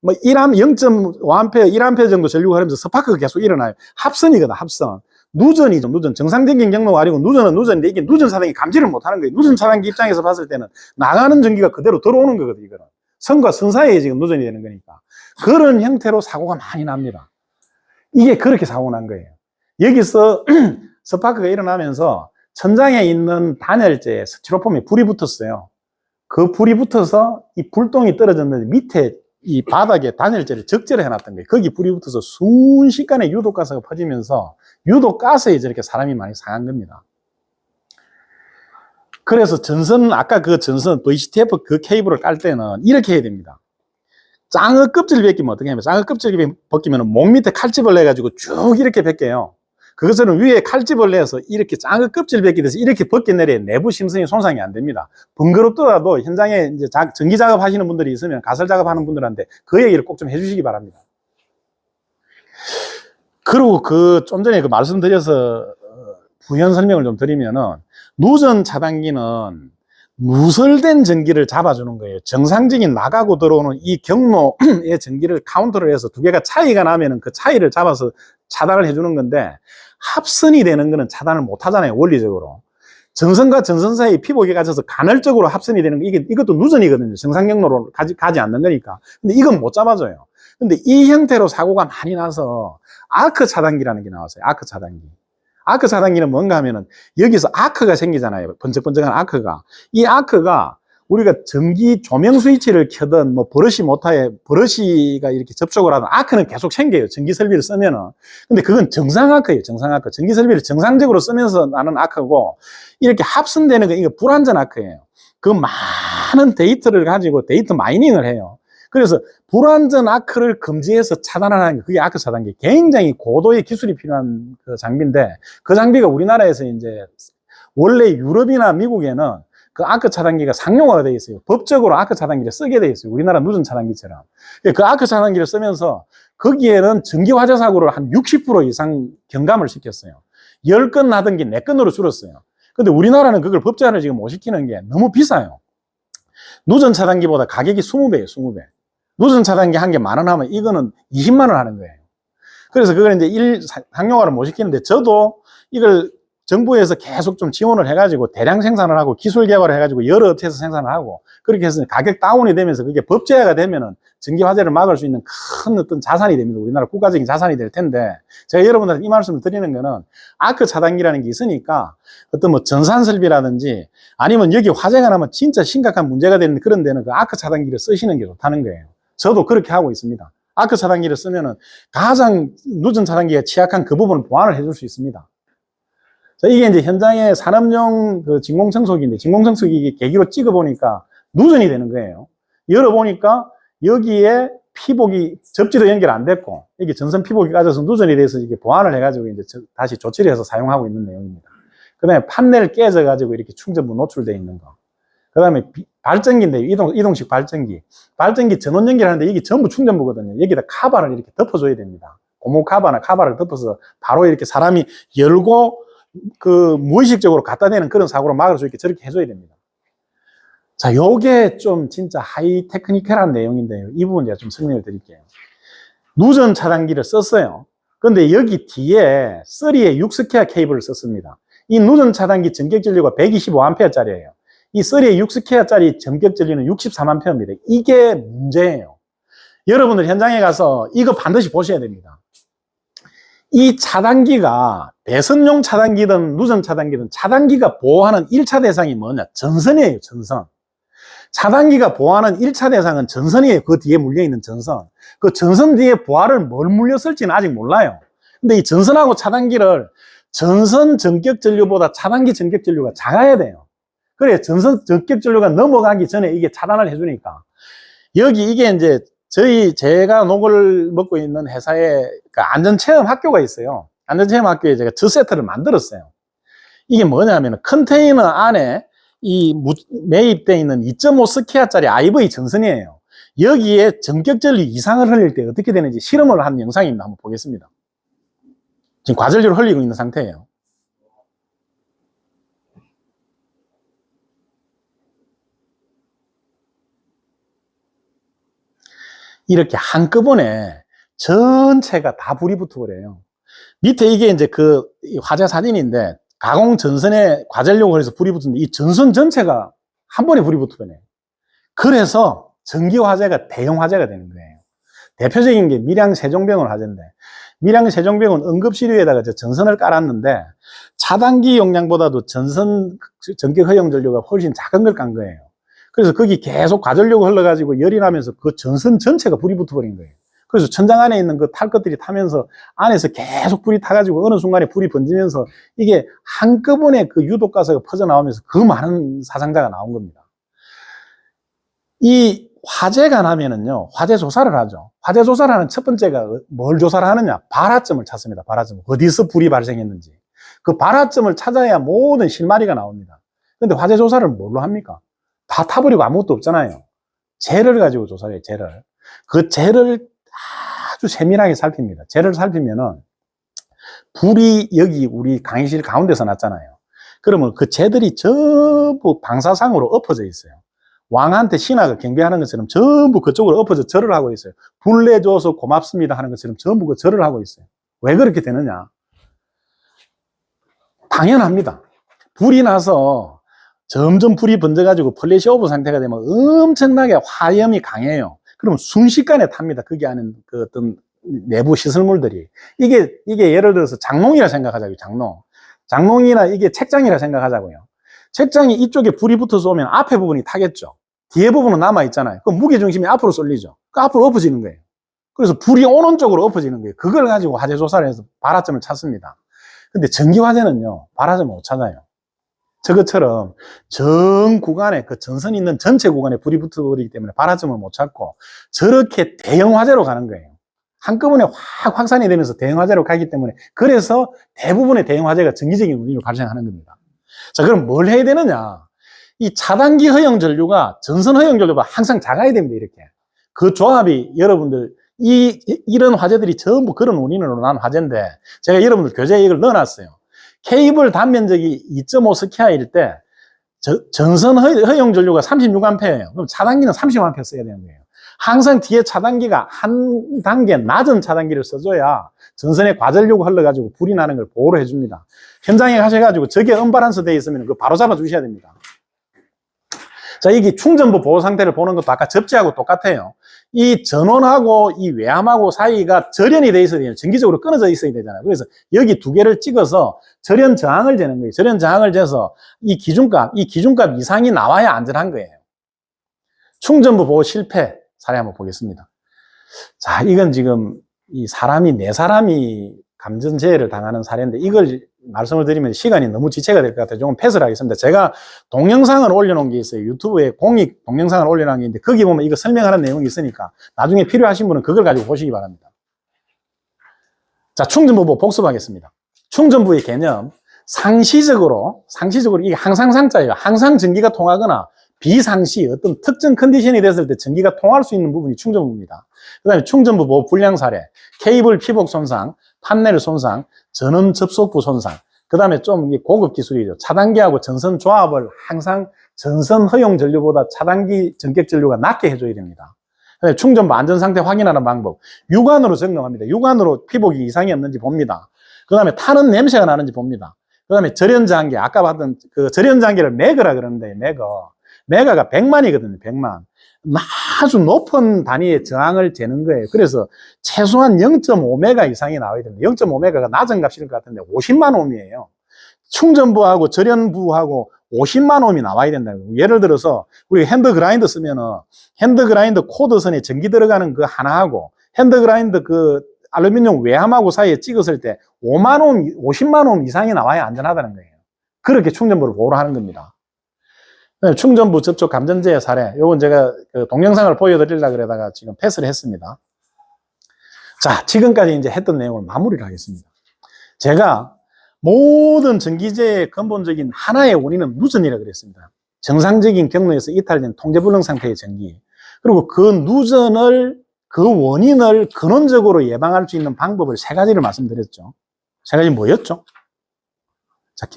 Speaker 1: 뭐 0.5A, 1A 정도 전류가 흐르면서 스파크가 계속 일어나요. 합선이거든, 합선. 누전이죠, 누전. 정상적인 경로가 아니고 누전은 누전인데 이게 누전 차단기 감지를 못 하는 거예요. 누전 차단기 입장에서 봤을 때는 나가는 전기가 그대로 들어오는 거거든, 이거는. 선과 선 사이에 지금 누전이 되는 거니까. 그런 형태로 사고가 많이 납니다. 이게 그렇게 사고 난 거예요. 여기서 스파크가 일어나면서 천장에 있는 단열재에 스티로폼에 불이 붙었어요. 그 불이 붙어서 이 불똥이 떨어졌는데 밑에 이 바닥에 단열재를 적재를 해놨던 거예요. 거기 불이 붙어서 순식간에 유독가스가 퍼지면서 유독가스에 저렇게 사람이 많이 상한 겁니다. 그래서 전선, 아까 그 전선 VCTF 그 케이블을 깔 때는 이렇게 해야 됩니다. 짱어 껍질 벗기면 어떻게 하냐면 짱어 껍질 벗기면 목 밑에 칼집을 내가지고 쭉 이렇게 벗겨요. 그것은 위에 칼집을 내서 이렇게 짱어 껍질 벗기듯이 이렇게 벗겨내려야 내부 심선이 손상이 안 됩니다. 번거롭더라도 현장에 이제 전기 작업 하시는 분들이 있으면 가설 작업하는 분들한테 그 얘기를 꼭 좀 해주시기 바랍니다. 그리고 그 좀 전에 그 말씀드려서 부연 설명을 좀 드리면은 누전 차단기는 누설된 전기를 잡아주는 거예요. 정상적인 나가고 들어오는 이 경로의 전기를 카운터를 해서 두 개가 차이가 나면은 그 차이를 잡아서 차단을 해주는 건데, 합선이 되는 거는 차단을 못 하잖아요, 원리적으로. 전선과 전선 사이 피복이 갇혀서 간헐적으로 합선이 되는 거, 이것도 누전이거든요. 정상 경로로 가지 않는 거니까. 근데 이건 못 잡아줘요. 근데 이 형태로 사고가 많이 나서 아크 차단기라는 게 나왔어요. 아크 차단기. 아크 차단기는 뭔가 하면은 여기서 아크가 생기잖아요. 번쩍번쩍한 아크가. 이 아크가 우리가 전기 조명 스위치를 켜든 뭐 버릇이 못하에 버릇이가 이렇게 접촉을 하든 아크는 계속 생겨요. 전기 설비를 쓰면은. 근데 그건 정상 아크예요. 정상 아크. 전기 설비를 정상적으로 쓰면서 나는 아크고, 이렇게 합선되는 거 이거 불완전 아크예요. 그 많은 데이터를 가지고 데이터 마이닝을 해요. 그래서 불완전 아크를 금지해서 차단하는 게 그게 아크 차단기. 굉장히 고도의 기술이 필요한 그 장비인데, 그 장비가 우리나라에서 이제 원래 유럽이나 미국에는 그 아크 차단기가 상용화가 되어 있어요. 법적으로 아크 차단기를 쓰게 되어 있어요. 우리나라 누전 차단기처럼. 그 아크 차단기를 쓰면서 거기에는 전기 화재 사고를 한 60% 이상 경감을 시켰어요. 10건 하던 게 4건으로 줄었어요. 근데 우리나라는 그걸 법제화를 지금 못 시키는 게 너무 비싸요. 누전 차단기보다 가격이 20배예요, 20배. 누전 차단기 한 개 10,000원 하면 이거는 200,000원 하는 거예요. 그래서 그걸 이제 상용화를 못 시키는데, 저도 이걸 정부에서 계속 좀 지원을 해가지고 대량 생산을 하고 기술 개발을 해가지고 여러 업체에서 생산을 하고, 그렇게 해서 가격 다운이 되면서 그게 법제화가 되면은 전기 화재를 막을 수 있는 큰 어떤 자산이 됩니다. 우리나라 국가적인 자산이 될 텐데, 제가 여러분들한테 이 말씀을 드리는 거는 아크 차단기라는 게 있으니까 어떤 뭐 전산 설비라든지 아니면 여기 화재가 나면 진짜 심각한 문제가 되는 그런 데는 그 아크 차단기를 쓰시는 게 좋다는 거예요. 저도 그렇게 하고 있습니다. 아크 차단기를 쓰면은 가장 누전 차단기가 취약한 그 부분을 보완을 해줄 수 있습니다. 자, 이게 이제 현장에 산업용 그 진공청소기인데, 진공청소기 계기로 찍어보니까 누전이 되는 거예요. 열어보니까 여기에 피복이 접지도 연결 안 됐고, 이게 전선 피복이 까져서 누전이 돼서 이게 보완을 해가지고 이제 다시 조치를 해서 사용하고 있는 내용입니다. 그 다음에 판넬 깨져가지고 이렇게 충전부 노출되어 있는 거. 그 다음에 발전기인데, 이동식 발전기. 발전기 전원 연결하는데 이게 전부 충전부거든요. 여기다 카바를 이렇게 덮어줘야 됩니다. 고무 카바나 카바를 덮어서 바로 이렇게 사람이 열고 그 무의식적으로 갖다 대는 그런 사고를 막을 수 있게 저렇게 해줘야 됩니다. 자, 요게 좀 진짜 하이 테크니컬한 내용인데요. 이 부분 제가 좀 설명을 드릴게요. 누전 차단기를 썼어요. 근데 여기 뒤에 3의 6스퀘어 케이블을 썼습니다. 이 누전 차단기 전격 전류가 125A짜리예요. 이 3의 6스퀘어짜리 전격 전류는 64A. 이게 문제예요. 여러분들 현장에 가서 이거 반드시 보셔야 됩니다. 이 차단기가 배선용 차단기든 누전 차단기든 차단기가 보호하는 1차 대상이 뭐냐? 전선이에요, 전선. 차단기가 보호하는 1차 대상은 전선이에요. 그 뒤에 물려있는 전선. 그 전선 뒤에 보화를 뭘 물렸을지는 아직 몰라요. 근데 이 전선하고 차단기를 전선 전격 전류보다 차단기 전격 전류가 작아야 돼요. 그래, 전선 전격 전류가 넘어가기 전에 이게 차단을 해주니까. 여기 이게 이제 제가 녹을 먹고 있는 회사에 그 안전체험 학교가 있어요. 안전체험 학교에 제가 저 세트를 만들었어요. 이게 뭐냐면 컨테이너 안에 이 매입되어 있는 2.5스퀘어짜리 IV 전선이에요. 여기에 전격 전류 이상을 흘릴 때 어떻게 되는지 실험을 한 영상입니다. 한번 보겠습니다. 지금 과전류를 흘리고 있는 상태예요. 이렇게 한꺼번에 전체가 다 불이 붙어 버려요. 밑에 이게 이제 그 화재 사진인데, 가공 전선에 과전류가 그래서 불이 붙는데 이 전선 전체가 한 번에 불이 붙어 버려요. 그래서 전기 화재가 대형 화재가 되는 거예요. 대표적인 게 밀양 세종병원 화재인데, 밀양 세종병원 응급실류에다가 전선을 깔았는데 차단기 용량보다도 전선 전격 허용 전류가 훨씬 작은 걸 깐 거예요. 그래서 거기 계속 과전류가 흘러가지고 열이 나면서 그 전선 전체가 불이 붙어버린 거예요. 그래서 천장 안에 있는 그 탈 것들이 타면서 안에서 계속 불이 타가지고 어느 순간에 불이 번지면서 이게 한꺼번에 그 유독가스가 퍼져나오면서 그 많은 사상자가 나온 겁니다. 이 화재가 나면은요, 화재 조사를 하죠. 화재 조사를 하는 첫 번째가 뭘 조사를 하느냐? 발화점을 찾습니다. 발화점. 어디서 불이 발생했는지. 그 발화점을 찾아야 모든 실마리가 나옵니다. 근데 화재 조사를 뭘로 합니까? 다 타버리고 아무것도 없잖아요. 재를 가지고 조사해요, 재를. 그 재를 아주 세밀하게 살핍니다. 재를 살피면은 불이 여기 우리 강의실 가운데서 났잖아요. 그러면 그 재들이 전부 방사상으로 엎어져 있어요. 왕한테 신하가 경배하는 것처럼 전부 그쪽으로 엎어져 절을 하고 있어요. 불 내줘서 고맙습니다 하는 것처럼 전부 그 절을 하고 있어요. 왜 그렇게 되느냐? 당연합니다. 불이 나서 점점 불이 번져가지고 플래시 오브 상태가 되면 엄청나게 화염이 강해요. 그럼 순식간에 탑니다. 거기 안에 그 어떤 내부 시설물들이. 이게 예를 들어서 장롱이라 생각하자고요. 장롱이나 이게 책장이라 생각하자고요. 책장이 이쪽에 불이 붙어서 오면 앞에 부분이 타겠죠. 뒤에 부분은 남아있잖아요. 그럼 무게중심이 앞으로 쏠리죠. 그 앞으로 엎어지는 거예요. 그래서 불이 오는 쪽으로 엎어지는 거예요. 그걸 가지고 화재 조사를 해서 발화점을 찾습니다. 근데 전기 화재는요, 발화점을 못 찾아요. 저것처럼 전 구간에, 그 전선이 있는 전체 구간에 불이 붙어버리기 때문에 발화점을 못 찾고 저렇게 대형 화재로 가는 거예요. 한꺼번에 확 확산이 되면서 대형 화재로 가기 때문에, 그래서 대부분의 대형 화재가 전기적인 원인으로 발생하는 겁니다. 자, 그럼 뭘 해야 되느냐? 이 차단기 허용 전류가 전선 허용 전류보다 항상 작아야 됩니다, 이렇게. 그 조합이 여러분들, 이런 화재들이 전부 그런 원인으로 난 화재인데, 제가 여러분들 교재에 이걸 넣어놨어요. 케이블 단면적이 2.5 스퀘어일 때, 전선 허용 전류가 36A예요. 그럼 차단기는 30A 써야 되는 거예요. 항상 뒤에 차단기가 한 단계 낮은 차단기를 써줘야 전선에 과전류가 흘러가지고 불이 나는 걸 보호를 해줍니다. 현장에 가셔가지고 저게 언밸런스 되어 있으면 그거 바로 잡아 주셔야 됩니다. 자, 이게 충전부 보호 상태를 보는 것도 아까 접지하고 똑같아요. 이 전원하고 이 외암하고 사이가 절연이 돼 있어야 돼요. 전기적으로 끊어져 있어야 되잖아요. 그래서 여기 두 개를 찍어서 절연 저항을 재는 거예요. 절연 저항을 재서 이 기준값 이상이 나와야 안전한 거예요. 충전부 보호 실패 사례 한번 보겠습니다. 자, 이건 지금 이 네 사람이 감전재해를 당하는 사례인데, 이걸 말씀을 드리면 시간이 너무 지체가 될 것 같아요. 조금 패스를 하겠습니다. 제가 동영상을 올려놓은 게 있어요. 유튜브에 공익 동영상을 올려놓은 게 있는데, 거기 보면 이거 설명하는 내용이 있으니까 나중에 필요하신 분은 그걸 가지고 보시기 바랍니다. 자, 충전부 보호 복습하겠습니다. 충전부의 개념, 상시적으로 이게 항상 상자예요. 항상 전기가 통하거나 비상시 어떤 특정 컨디션이 됐을 때 전기가 통할 수 있는 부분이 충전부입니다. 그 다음에 충전부 보호 불량 사례, 케이블 피복 손상, 판넬 손상, 전원 접속부 손상, 그 다음에 좀 고급 기술이죠. 차단기하고 전선 조합을 항상 전선 허용 전류보다 차단기 전격 전류가 낮게 해줘야 됩니다. 그다음에 충전부 안전상태 확인하는 방법, 육안으로 점검합니다. 육안으로 피복이 이상이 없는지 봅니다. 그 다음에 타는 냄새가 나는지 봅니다. 그 다음에 절연장기, 아까 봤던 그 절연장기를 메거라 그러는데, 메가가 100만이거든요, 100만. 아주 높은 단위의 저항을 재는 거예요. 그래서 최소한 0.5메가 이상이 나와야 됩니다. 0.5메가가 낮은 값일 것 같은데 50만 옴이에요. 충전부하고 절연부하고 50만 옴이 나와야 된다고요. 예를 들어서 우리 핸드 그라인더 쓰면은 핸드 그라인더 코드선에 전기 들어가는 그 하나하고 핸드 그라인더 그 알루미늄 외함하고 사이에 찍었을 때 50만 옴 이상이 나와야 안전하다는 거예요. 그렇게 충전부를 보호를 하는 겁니다. 충전부 접촉 감전재해 사례, 요건 제가 그 동영상을 보여드리려고 그러다가 지금 패스를 했습니다. 자, 지금까지 이제 했던 내용을 마무리를 하겠습니다. 제가 모든 전기재해의 근본적인 하나의 원인은 누전이라고 그랬습니다. 정상적인 경로에서 이탈된 통제불능 상태의 전기. 그리고 그 누전을, 그 원인을 근원적으로 예방할 수 있는 방법을 3가지를 말씀드렸죠. 3가지 뭐였죠? 자,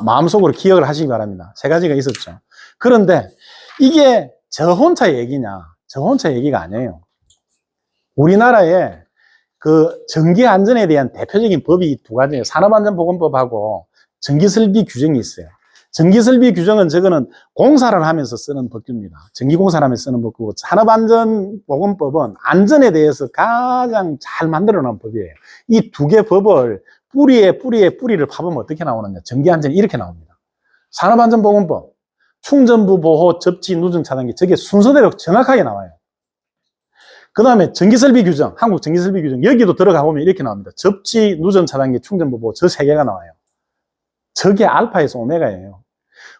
Speaker 1: 마음속으로 기억을 하시기 바랍니다. 3가지가 있었죠. 그런데 이게 저 혼자 얘기냐? 저 혼자 얘기가 아니에요. 우리나라에 그 전기 안전에 대한 대표적인 법이 2가지예요. 산업안전보건법하고 전기설비 규정이 있어요. 전기설비 규정은 저거는 공사를 하면서 쓰는 법규입니다. 전기공사를 하면서 쓰는 법규고, 산업안전보건법은 안전에 대해서 가장 잘 만들어 놓은 법이에요. 이 2개 법을 뿌리를 파보면 어떻게 나오느냐? 전기안전이 이렇게 나옵니다. 산업안전보건법, 충전부 보호, 접지, 누전, 차단기, 저게 순서대로 정확하게 나와요. 그 다음에 전기설비 규정, 한국 전기설비 규정, 여기도 들어가 보면 이렇게 나옵니다. 접지, 누전, 차단기, 충전부 보호, 저 3개가 나와요. 저게 알파에서 오메가예요.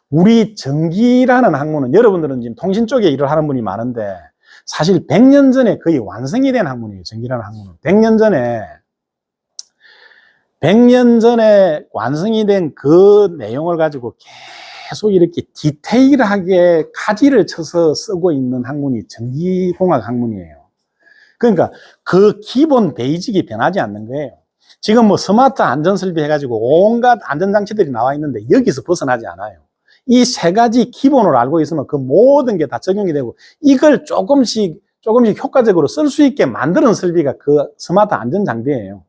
Speaker 1: 우리 전기라는 학문은, 여러분들은 지금 통신 쪽에 일을 하는 분이 많은데, 사실 100년 전에 거의 완성이 된 학문이에요. 전기라는 학문은. 100년 전에 완성이 된 그 내용을 가지고 계속 이렇게 디테일하게 가지를 쳐서 쓰고 있는 학문이 전기공학 학문이에요. 그러니까 그 기본 베이직이 변하지 않는 거예요. 지금 뭐 스마트 안전설비 해가지고 온갖 안전장치들이 나와 있는데 여기서 벗어나지 않아요. 이 세 가지 기본을 알고 있으면 그 모든 게 다 적용이 되고 이걸 조금씩 효과적으로 쓸 수 있게 만드는 설비가 그 스마트 안전장비예요.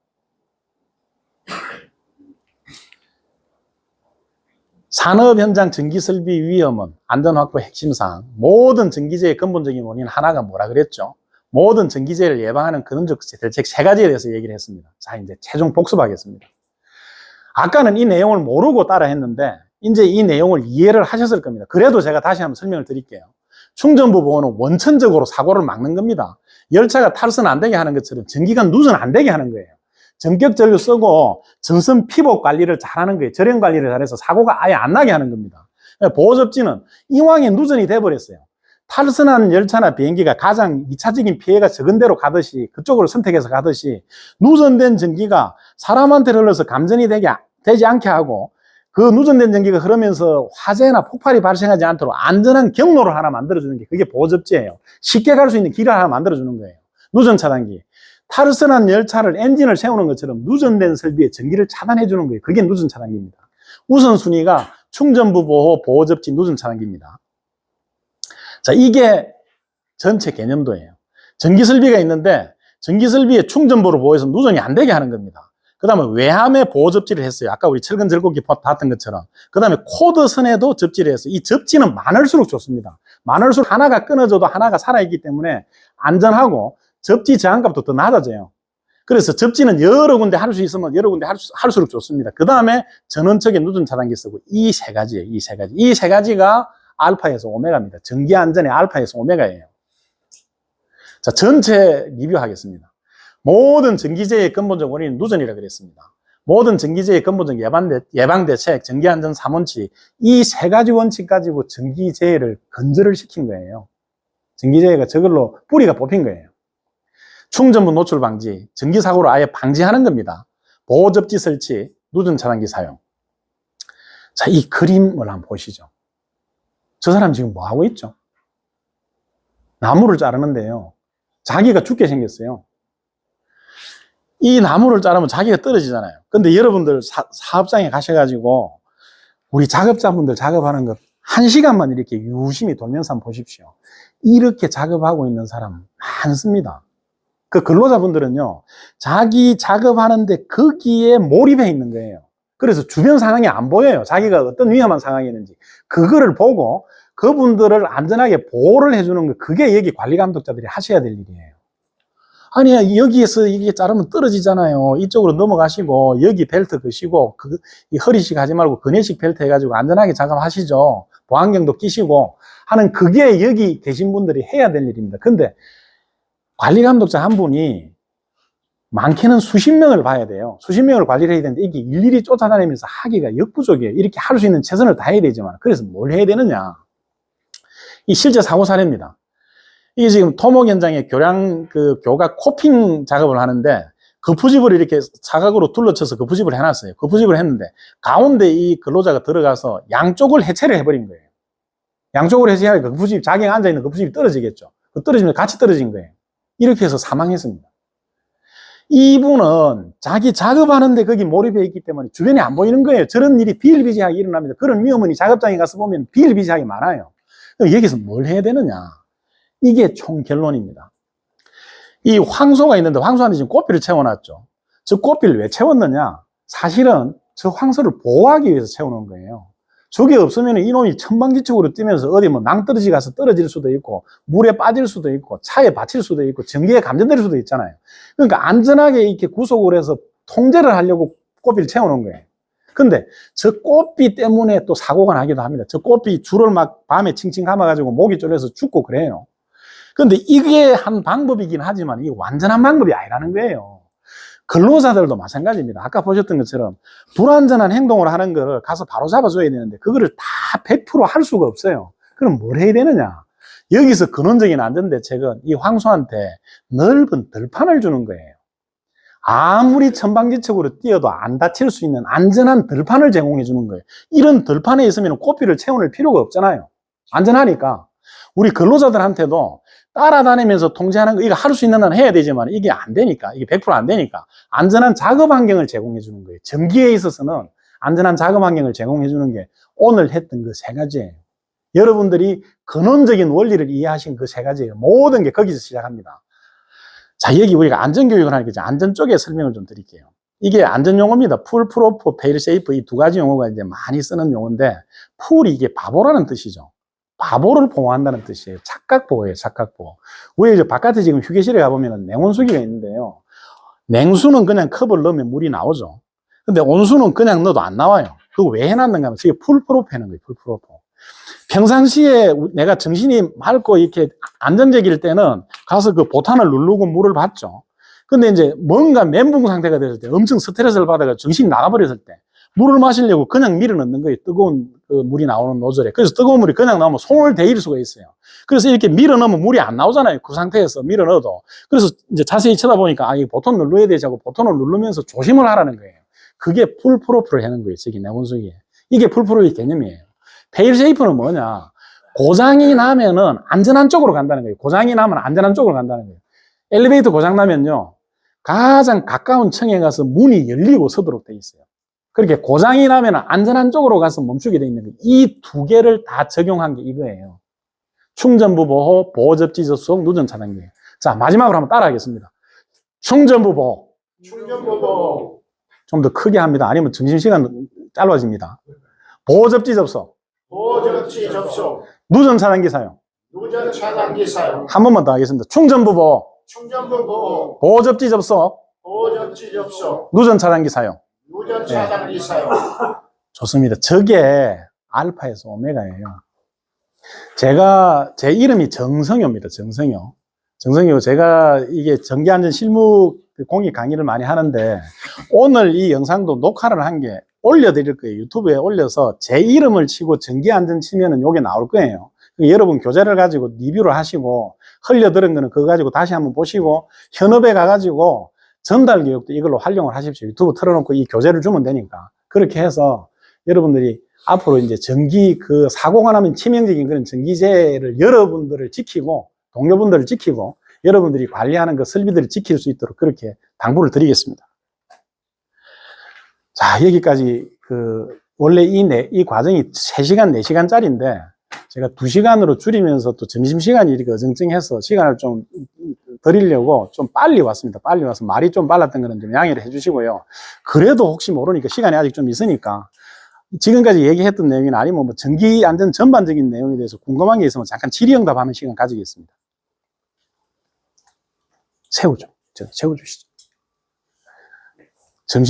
Speaker 1: 산업 현장 전기설비 위험은 안전확보 핵심사항. 모든 전기재해의 근본적인 원인 하나가 뭐라 그랬죠? 모든 전기재해를 예방하는 근원적 대책 세 가지에 대해서 얘기를 했습니다. 자, 이제 최종 복습하겠습니다. 아까는 이 내용을 모르고 따라 했는데 이제 이 내용을 이해를 하셨을 겁니다. 그래도 제가 다시 한번 설명을 드릴게요. 충전부 보호는 원천적으로 사고를 막는 겁니다. 열차가 탈선 안 되게 하는 것처럼 전기가 누전 안 되게 하는 거예요. 전격 전류 쓰고 전선 피복 관리를 잘하는 거예요. 절연 관리를 잘해서 사고가 아예 안 나게 하는 겁니다. 보호접지는 이왕에 누전이 돼버렸어요. 탈선한 열차나 비행기가 가장 2차적인 피해가 적은 대로 가듯이 그쪽으로 선택해서 가듯이 누전된 전기가 사람한테 흘러서 감전이 되지 않게 하고 그 누전된 전기가 흐르면서 화재나 폭발이 발생하지 않도록 안전한 경로를 하나 만들어주는 게 그게 보호접지예요. 쉽게 갈 수 있는 길을 하나 만들어주는 거예요. 누전 차단기. 탈선한 열차를 엔진을 세우는 것처럼 누전된 설비에 전기를 차단해 주는 거예요. 그게 누전 차단기입니다. 우선순위가 충전부 보호, 보호접지, 누전 차단기입니다. 자, 이게 전체 개념도예요. 전기설비가 있는데 전기설비의 충전부를 보호해서 누전이 안 되게 하는 겁니다. 그 다음에 외함에 보호접지를 했어요. 아까 우리 철근 절곡기 봤던 것처럼. 그 다음에 코드선에도 접지를 했어요. 이 접지는 많을수록 좋습니다. 많을수록 하나가 끊어져도 하나가 살아있기 때문에 안전하고 접지 저항값도 더 낮아져요. 그래서 접지는 여러 군데 할 수 있으면 여러 군데 할수록 좋습니다. 그 다음에 전원측에 누전 차단기 쓰고 이 세 가지예요. 이 세 가지. 이 세 가지가 알파에서 오메가입니다. 전기 안전의 알파에서 오메가예요. 자, 전체 리뷰하겠습니다. 모든 전기재해의 근본적 원인은 누전이라고 그랬습니다. 모든 전기재해의 근본적 예방대책, 전기안전 3원칙, 이 세 가지 원칙 가지고 전기재해를 건절을 시킨 거예요. 전기재해가 저걸로 뿌리가 뽑힌 거예요. 충전부 노출 방지, 전기사고를 아예 방지하는 겁니다. 보호접지 설치, 누전 차단기 사용. 자, 이 그림을 한번 보시죠. 저 사람 지금 뭐 하고 있죠? 나무를 자르는데요. 자기가 죽게 생겼어요. 이 나무를 자르면 자기가 떨어지잖아요. 근데 여러분들 사업장에 가셔가지고 우리 작업자분들 작업하는 것 1시간만 이렇게 유심히 돌면서 한번 보십시오. 이렇게 작업하고 있는 사람 많습니다. 그 근로자분들은요, 자기 작업하는데 거기에 몰입해 있는 거예요. 그래서 주변 상황이 안 보여요. 자기가 어떤 위험한 상황이 있는지. 그거를 보고 그분들을 안전하게 보호를 해주는 거, 그게 여기 관리 감독자들이 하셔야 될 일이에요. 아니, 여기에서 이게 자르면 떨어지잖아요. 이쪽으로 넘어가시고, 여기 벨트 그시고, 이 허리식 하지 말고 그네식 벨트 해가지고 안전하게 작업하시죠. 보안경도 끼시고 하는 그게 여기 계신 분들이 해야 될 일입니다. 근데 관리 감독자 한 분이 많게는 수십 명을 봐야 돼요. 수십 명을 관리를 해야 되는데 이게 일일이 쫓아다니면서 하기가 역부족이에요. 이렇게 할 수 있는 최선을 다해야 되지만, 그래서 뭘 해야 되느냐. 이 실제 사고 사례입니다. 이게 지금 토목 현장에 교가 코핑 작업을 하는데 거푸집을 이렇게 사각으로 둘러쳐서 거푸집을 해놨어요. 거푸집을 했는데 가운데 이 근로자가 들어가서 양쪽을 해체를 해버린 거예요. 양쪽을 해체하니까 거푸집, 자기가 앉아있는 거푸집이 떨어지겠죠. 그 떨어지면 같이 떨어진 거예요. 이렇게 해서 사망했습니다. 이분은 자기 작업하는데 거기 몰입해 있기 때문에 주변에 안 보이는 거예요. 저런 일이 비일비재하게 일어납니다. 그런 위험은 이 작업장에 가서 보면 비일비재하게 많아요. 여기서 뭘 해야 되느냐. 이게 총 결론입니다. 이 황소가 있는데 황소한테 지금 꽃비를 채워놨죠. 저 꽃비를 왜 채웠느냐? 사실은 저 황소를 보호하기 위해서 채워놓은 거예요. 저게 없으면 이놈이 천방지축으로 뛰면서 어디 뭐 낭떠러지 가서 떨어질 수도 있고, 물에 빠질 수도 있고, 차에 받칠 수도 있고, 전기에 감전될 수도 있잖아요. 그러니까 안전하게 이렇게 구속을 해서 통제를 하려고 꽃비를 채워놓은 거예요. 근데 저 꽃비 때문에 또 사고가 나기도 합니다. 저 꽃비 줄을 막 밤에 칭칭 감아가지고 목이 졸려서 죽고 그래요. 근데 이게 한 방법이긴 하지만 이게 완전한 방법이 아니라는 거예요. 근로자들도 마찬가지입니다. 아까 보셨던 것처럼 불안전한 행동을 하는 거를 가서 바로 잡아줘야 되는데 그거를 다 100% 할 수가 없어요. 그럼 뭘 해야 되느냐? 여기서 근원적인 안전대책은 이 황소한테 넓은 들판을 주는 거예요. 아무리 천방지축으로 뛰어도 안 다칠 수 있는 안전한 들판을 제공해 주는 거예요. 이런 들판에 있으면 꽃비를 채워낼 필요가 없잖아요. 안전하니까. 우리 근로자들한테도 따라다니면서 통제하는 거, 이거 할 수 있는 한 해야 되지만 이게 안 되니까, 이게 100% 안 되니까 안전한 작업 환경을 제공해 주는 거예요. 전기에 있어서는 안전한 작업 환경을 제공해 주는 게 오늘 했던 그 세 가지예요. 여러분들이 근원적인 원리를 이해하신 그 세 가지예요. 모든 게 거기서 시작합니다. 자, 여기 우리가 안전교육을 하니까 이제 안전 쪽에 설명을 좀 드릴게요. 이게 안전용어입니다. 풀, 프로프, 페일 세이프 이 두 가지 용어가 이제 많이 쓰는 용어인데, 풀이 이게 바보라는 뜻이죠. 바보를 보호한다는 뜻이에요. 착각보호예요, 착각보호. 우리 이제 바깥에 지금 휴게실에 가보면 냉온수기가 있는데요. 냉수는 그냥 컵을 넣으면 물이 나오죠. 근데 온수는 그냥 넣어도 안 나와요. 그거 왜 해놨는가 하면 저게 풀프로프 하는 거예요, 풀프로프. 평상시에 내가 정신이 맑고 이렇게 안정적일 때는 가서 그 보탄을 누르고 물을 받죠. 근데 이제 뭔가 멘붕 상태가 됐을 때, 엄청 스트레스를 받아가 정신이 나가버렸을 때, 물을 마시려고 그냥 밀어 넣는 거예요. 뜨거운 그 물이 나오는 노즐에. 그래서 뜨거운 물이 그냥 나오면 손을 데일 수가 있어요. 그래서 이렇게 밀어 넣으면 물이 안 나오잖아요. 그 상태에서 밀어 넣어도. 그래서 이제 자세히 쳐다보니까, 아, 이 보통 눌러야 되지 하고 보통을 누르면서 조심을 하라는 거예요. 그게 풀프로프를 하는 거예요. 저기 내원수기에. 이게 풀프로프의 개념이에요. 페일세이프는 뭐냐? 고장이 나면은 안전한 쪽으로 간다는 거예요. 고장이 나면 안전한 쪽으로 간다는 거예요. 엘리베이터 고장 나면요, 가장 가까운 층에 가서 문이 열리고 서도록 돼 있어요. 그렇게 고장이 나면 안전한 쪽으로 가서 멈추게 돼 있는 거예요. 이 두 개를 다 적용한 게 이거예요. 충전부 보호, 보호접지 접속, 누전 차단기. 자, 마지막으로 한번 따라하겠습니다. 충전부 보호.
Speaker 3: 충전부 보호.
Speaker 1: 좀 더 크게 합니다. 아니면 점심시간 짧아집니다. 보호접지 접속.
Speaker 3: 보호접지 접속.
Speaker 1: 누전 차단기 사용.
Speaker 3: 누전 차단기 사용.
Speaker 1: 한 번만 더 하겠습니다. 충전부 보호.
Speaker 3: 충전부 보호.
Speaker 1: 보호접지 접속.
Speaker 3: 보호접지 접속.
Speaker 1: 누전 차단기 사용.
Speaker 3: 누전 차단기 사용.
Speaker 1: 좋습니다. 저게 알파에서 오메가예요. 제가, 제 이름이 정성효입니다. 정성효. 정성효. 제가 이게 전기안전 실무 공익 강의를 많이 하는데, 오늘 이 영상도 녹화를 한 게 올려드릴 거예요. 유튜브에 올려서 제 이름을 치고 전기안전 치면은 요게 나올 거예요. 여러분 교재를 가지고 리뷰를 하시고, 흘려들은 거는 그거 가지고 다시 한번 보시고, 현업에 가가지고 전달 교육도 이걸로 활용을 하십시오. 유튜브 틀어놓고 이 교재를 주면 되니까. 그렇게 해서 여러분들이 앞으로 이제 전기 그 사고가 나면 치명적인 그런 전기재를 여러분들을 지키고, 동료분들을 지키고, 여러분들이 관리하는 그 설비들을 지킬 수 있도록 그렇게 당부를 드리겠습니다. 자, 여기까지 원래 이 과정이 3시간, 4시간짜리인데, 제가 2시간으로 줄이면서 또 점심시간이 이렇게 어정쩡해서 시간을 좀 드리려고 좀 빨리 왔습니다. 빨리 와서 말이 좀 빨랐던 거는 좀 양해를 해주시고요. 그래도 혹시 모르니까 시간이 아직 좀 있으니까 지금까지 얘기했던 내용이나 아니면 뭐 전기 안전 전반적인 내용에 대해서 궁금한 게 있으면 잠깐 질의응답하는 시간 가지겠습니다. 세우죠. 세워주시죠. 점심